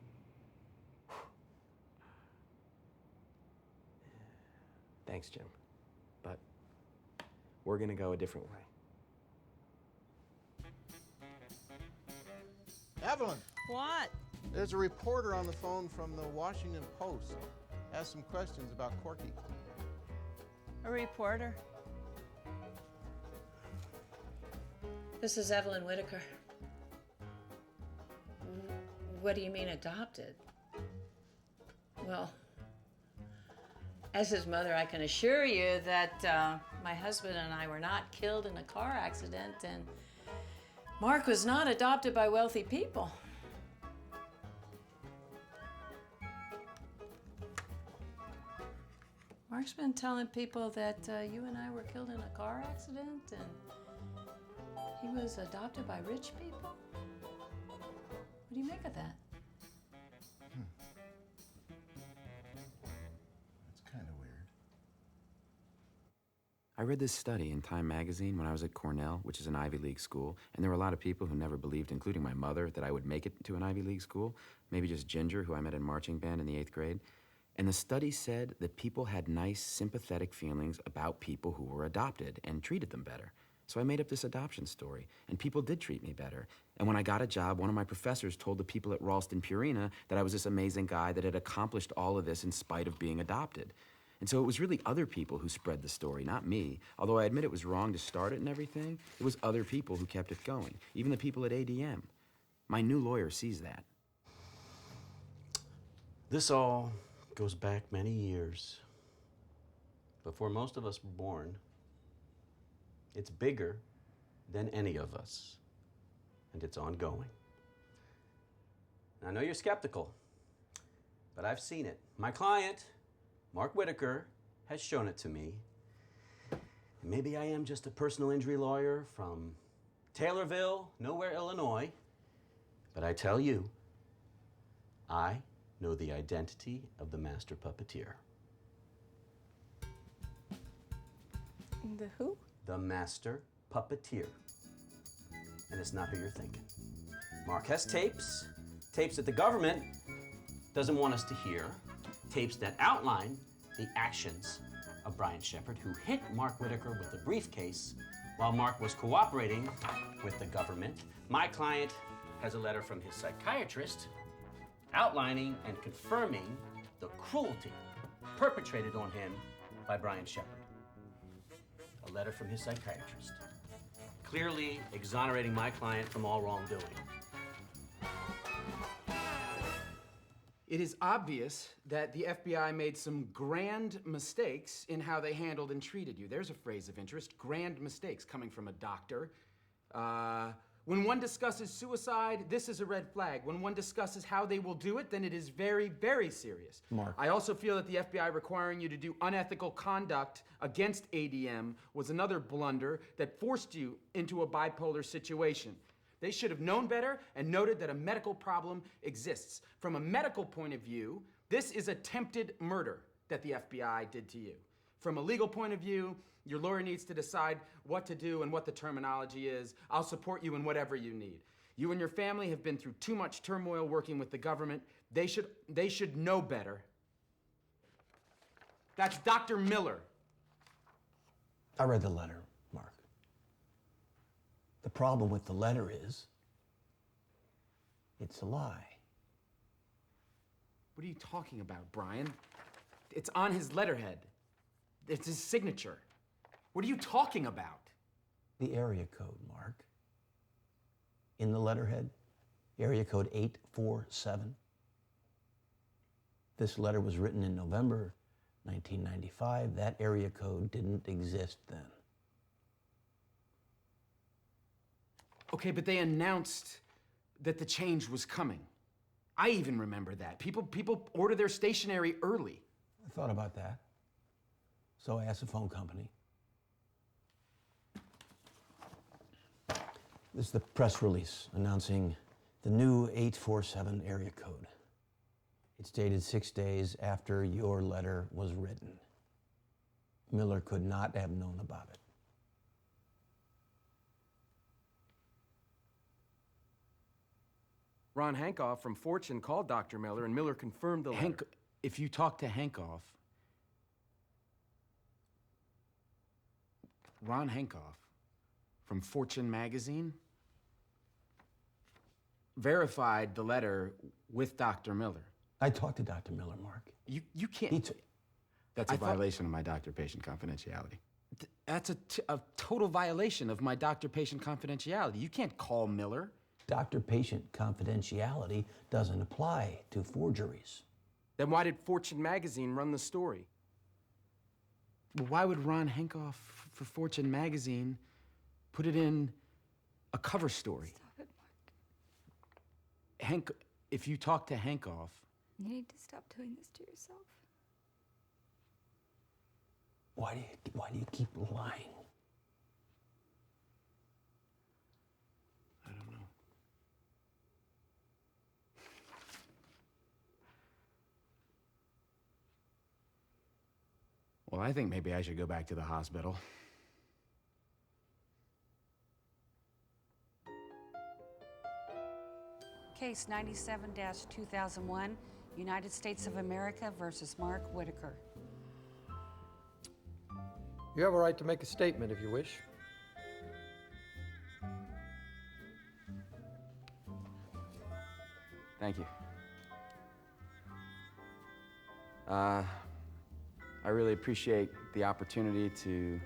Thanks, Jim. But we're gonna go a different way. Evelyn, What? there's a reporter on the phone from the Washington Post. Has some questions about Corky. A reporter? This is Evelyn Whitaker. What do you mean adopted? Well, as his mother, I can assure you that my husband and I were not killed in a car accident, and Mark was not adopted by wealthy people. Mark's been telling people that you and I were killed in a car accident, and he was adopted by rich people. What do you make of that? That's kind of weird. I read this study in Time magazine when I was at Cornell, which is an Ivy League school, and there were a lot of people who never believed, including my mother, that I would make it to an Ivy League school, maybe just Ginger, who I met in marching band in the 8th grade. And the study said that people had nice, sympathetic feelings about people who were adopted and treated them better. So I made up this adoption story, and people did treat me better. And when I got a job, one of my professors told the people at Ralston Purina that I was this amazing guy that had accomplished all of this in spite of being adopted. And so it was really other people who spread the story, not me. Although I admit it was wrong to start it and everything, it was other people who kept it going, even the people at ADM. My new lawyer sees that. This all goes back many years. Before most of us were born. It's bigger than any of us, and it's ongoing. I know you're skeptical, but I've seen it. My client, Mark Whitaker, has shown it to me. Maybe I am just a personal injury lawyer from Taylorville, nowhere, Illinois, but I tell you, I know the identity of the master puppeteer. The who? The master puppeteer. And it's not who you're thinking. Mark has tapes that the government doesn't want us to hear, tapes that outline the actions of Brian Shepard, who hit Mark Whitaker with a briefcase while Mark was cooperating with the government. My client has a letter from his psychiatrist outlining and confirming the cruelty perpetrated on him by Brian Shepard. A letter from his psychiatrist, clearly exonerating my client from all wrongdoing. It is obvious that the FBI made some grand mistakes in how they handled and treated you. There's a phrase of interest, grand mistakes, coming from a doctor. When one discusses suicide, this is a red flag. When one discusses how they will do it, then it is very, very serious. Mark. I also feel that the FBI requiring you to do unethical conduct against ADM was another blunder that forced you into a bipolar situation. They should have known better and noted that a medical problem exists. From a medical point of view, this is attempted murder that the FBI did to you. From a legal point of view, your lawyer needs to decide what to do and what the terminology is. I'll support you in whatever you need. You and your family have been through too much turmoil working with the government. They should know better. That's Dr. Miller. I read the letter, Mark. The problem with the letter is, it's a lie. What are you talking about, Brian? It's on his letterhead. It's his signature. What are you talking about? The area code, Mark. In the letterhead, area code 847. This letter was written in November 1995. That area code didn't exist then. Okay, but they announced that the change was coming. I even remember that. People order their stationery early. I thought about that. So I asked the phone company. This is the press release announcing the new 847 area code. It's dated 6 days after your letter was written. Miller could not have known about it. Ron Hankoff from Fortune called Dr. Miller, and Miller confirmed the letter. If you talk to Hankoff, Ron Hankoff from Fortune magazine verified the letter with Dr. Miller. I talked to Dr. Miller, Mark. You can't. That's a violation of my doctor-patient confidentiality. That's a total violation of my doctor-patient confidentiality. You can't call Miller. Doctor-patient confidentiality doesn't apply to forgeries. Then why did Fortune magazine run the story? Well, why would Ron Hankoff for Fortune magazine put it in a cover story? Stop it, Mark. If you talk to Hankoff, You need to stop doing this to yourself. Why do you keep lying? I don't know. Well, I think maybe I should go back to the hospital. Case 97-2001, United States of America versus Mark Whitaker. You have a right to make a statement if you wish. Thank you. I really appreciate the opportunity to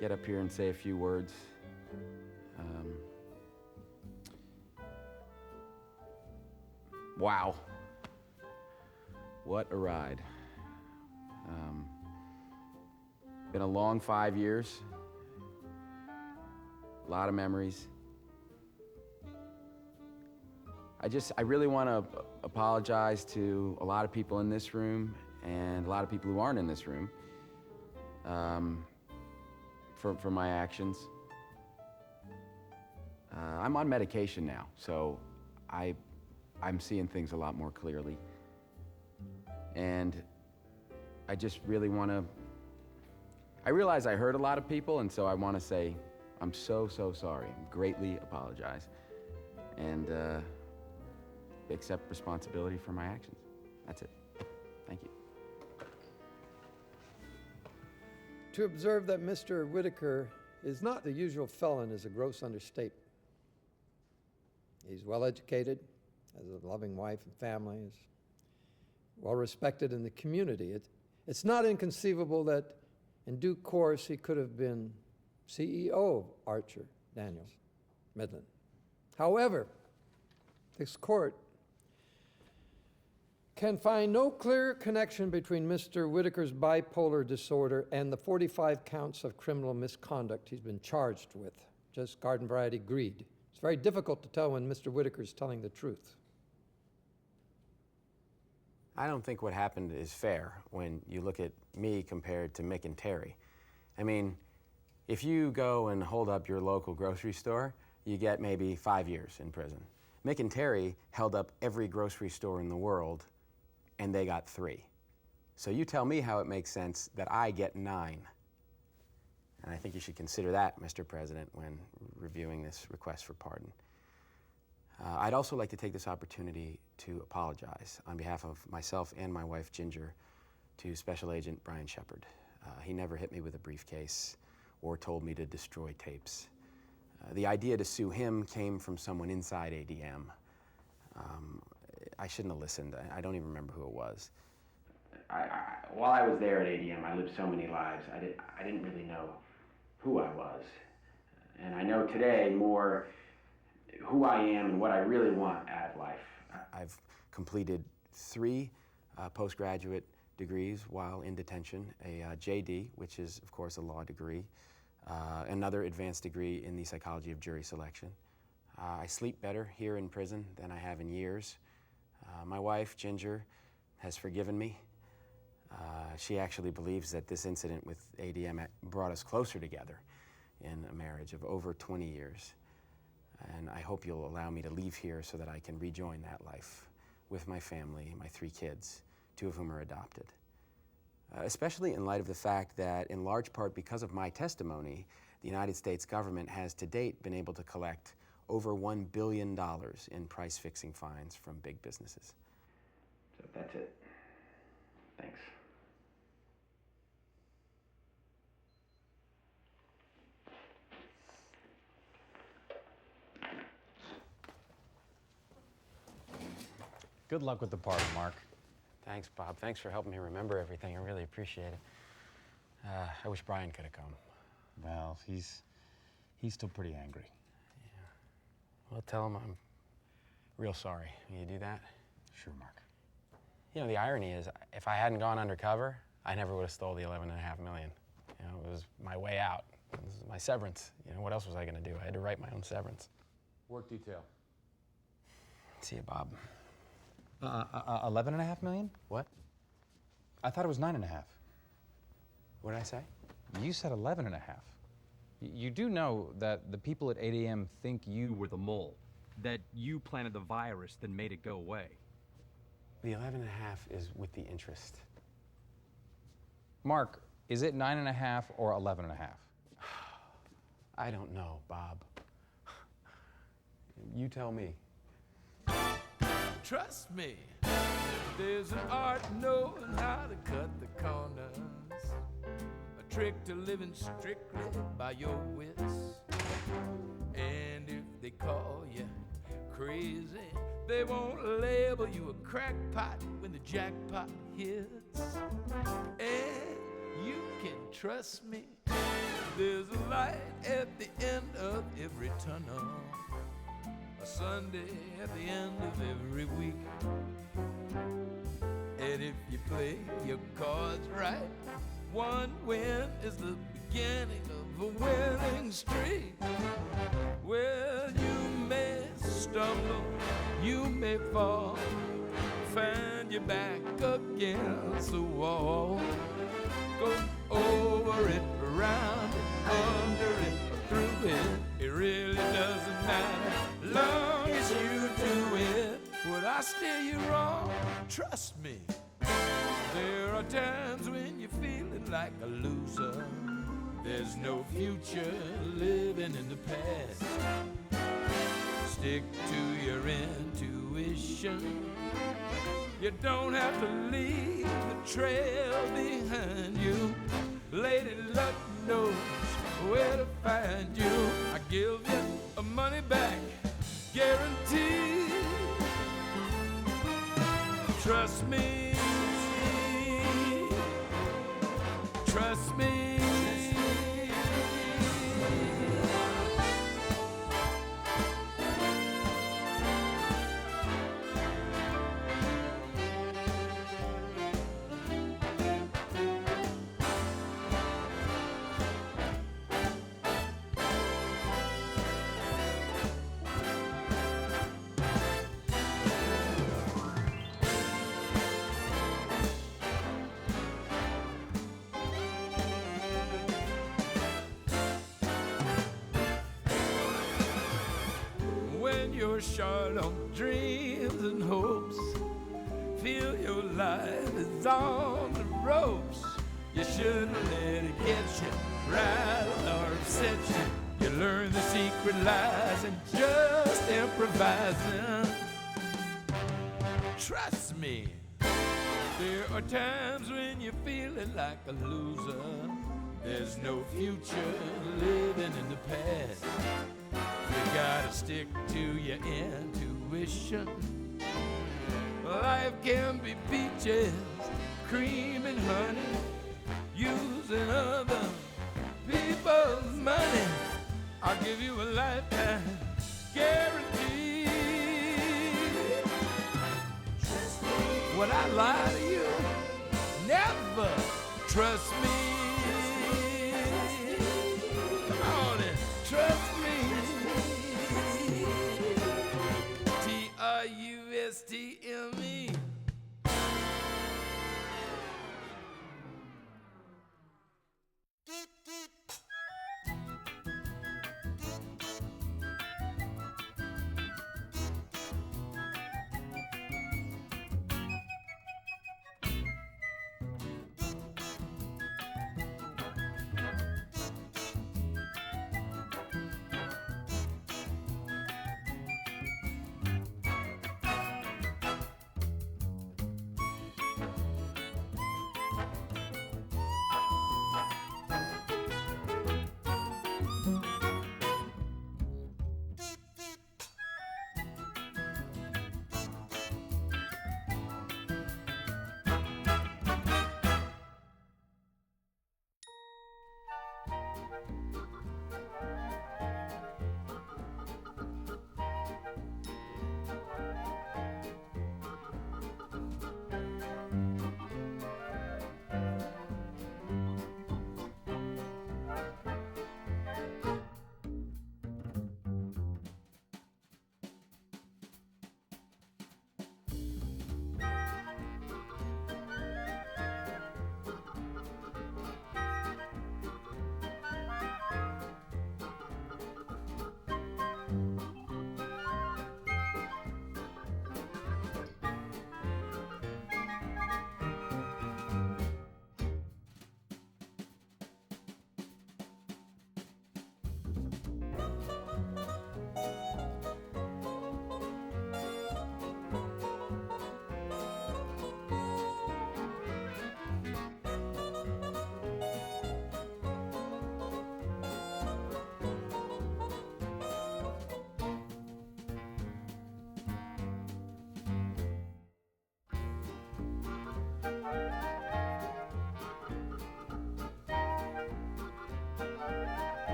get up here and say a few words. Wow. What a ride. Been a long 5 years. A lot of memories. I really want to apologize to a lot of people in this room and a lot of people who aren't in this room for my actions. I'm on medication now, so I'm seeing things a lot more clearly. And I just really want to, I realize I hurt a lot of people, and so I want to say I'm so sorry, greatly apologize, and accept responsibility for my actions. That's it. Thank you. To observe that Mr. Whitaker is not the usual felon is a gross understatement. He's well educated, has a loving wife and family, is well respected in the community. It's not inconceivable that in due course he could have been CEO of Archer Daniels Midland. However, this court can find no clear connection between Mr. Whitaker's bipolar disorder and the 45 counts of criminal misconduct he's been charged with, just garden variety greed. It's very difficult to tell when Mr. Whitaker is telling the truth. I don't think what happened is fair when you look at me compared to Mick and Terry. I mean, if you go and hold up your local grocery store, you get maybe 5 years in prison. Mick and Terry held up every grocery store in the world, and they got 3. So you tell me how it makes sense that I get 9. And I think you should consider that, Mr. President, when reviewing this request for pardon. I'd also like to take this opportunity to apologize on behalf of myself and my wife, Ginger, to Special Agent Brian Shepard. He never hit me with a briefcase or told me to destroy tapes. The idea to sue him came from someone inside ADM. I shouldn't have listened. I don't even remember who it was. While I was there at ADM, I lived so many lives. I didn't really know who I was. And I know today more who I am and what I really want out of life. I've completed 3 postgraduate degrees while in detention, a JD, which is, of course, a law degree, another advanced degree in the psychology of jury selection. I sleep better here in prison than I have in years. My wife, Ginger, has forgiven me. She actually believes that this incident with ADM brought us closer together in a marriage of over 20 years. And I hope you'll allow me to leave here so that I can rejoin that life with my family, my 3 kids, 2 of whom are adopted. Especially in light of the fact that, in large part because of my testimony, the United States government has to date been able to collect over $1 billion in price-fixing fines from big businesses. So that's it. Thanks. Good luck with the party, Mark. Thanks, Bob. Thanks for helping me remember everything. I really appreciate it. I wish Brian could have come. Well, he's still pretty angry. Yeah. Well, tell him I'm real sorry. Will you do that? Sure, Mark. You know, the irony is, if I hadn't gone undercover, I never would have stole the $11.5 million. You know, it was my way out. It was my severance. You know, what else was I going to do? I had to write my own severance. Work detail. See you, Bob. 11.5 million? What? I thought it was 9.5. What did I say? You said 11.5. You do know that the people at ADM think you were the mole, that you planted the virus that made it go away. The 11.5 is with the interest. Mark, is it 9.5 or 11.5? I don't know, Bob. You tell me. Trust me, there's an art knowing how to cut the corners, a trick to living strictly by your wits. And if they call you crazy. They won't label you a crackpot when the jackpot hits. And you can trust me, there's a light at the end of every tunnel, a Sunday at the end of every week. And if you play your cards right, one win is the beginning of a winning streak. Well, you may stumble, you may fall, find your back against the wall. Go over it, around it, under it, through it. It really doesn't matter, long as you do it. Would I steer you wrong? Trust me. There are times when you're feeling like a loser. There's no future living in the past. Stick to your intuition. You don't have to leave the trail behind you. Lady Luck knows where to find you. I give you a money back guarantee. Trust me. Trust me. You're short on dreams and hopes, feel your life is on the ropes. You shouldn't let it get you, rattle or upset you. You learn the secret lies and just improvising. Trust me, there are times when you're feeling like a loser. There's no future living in the past. You gotta stick to your intuition. Life can be peaches, cream and honey, using other people's money. I'll give you a lifetime guarantee. Would I lie to you? Never. Trust me. Come on and trust me.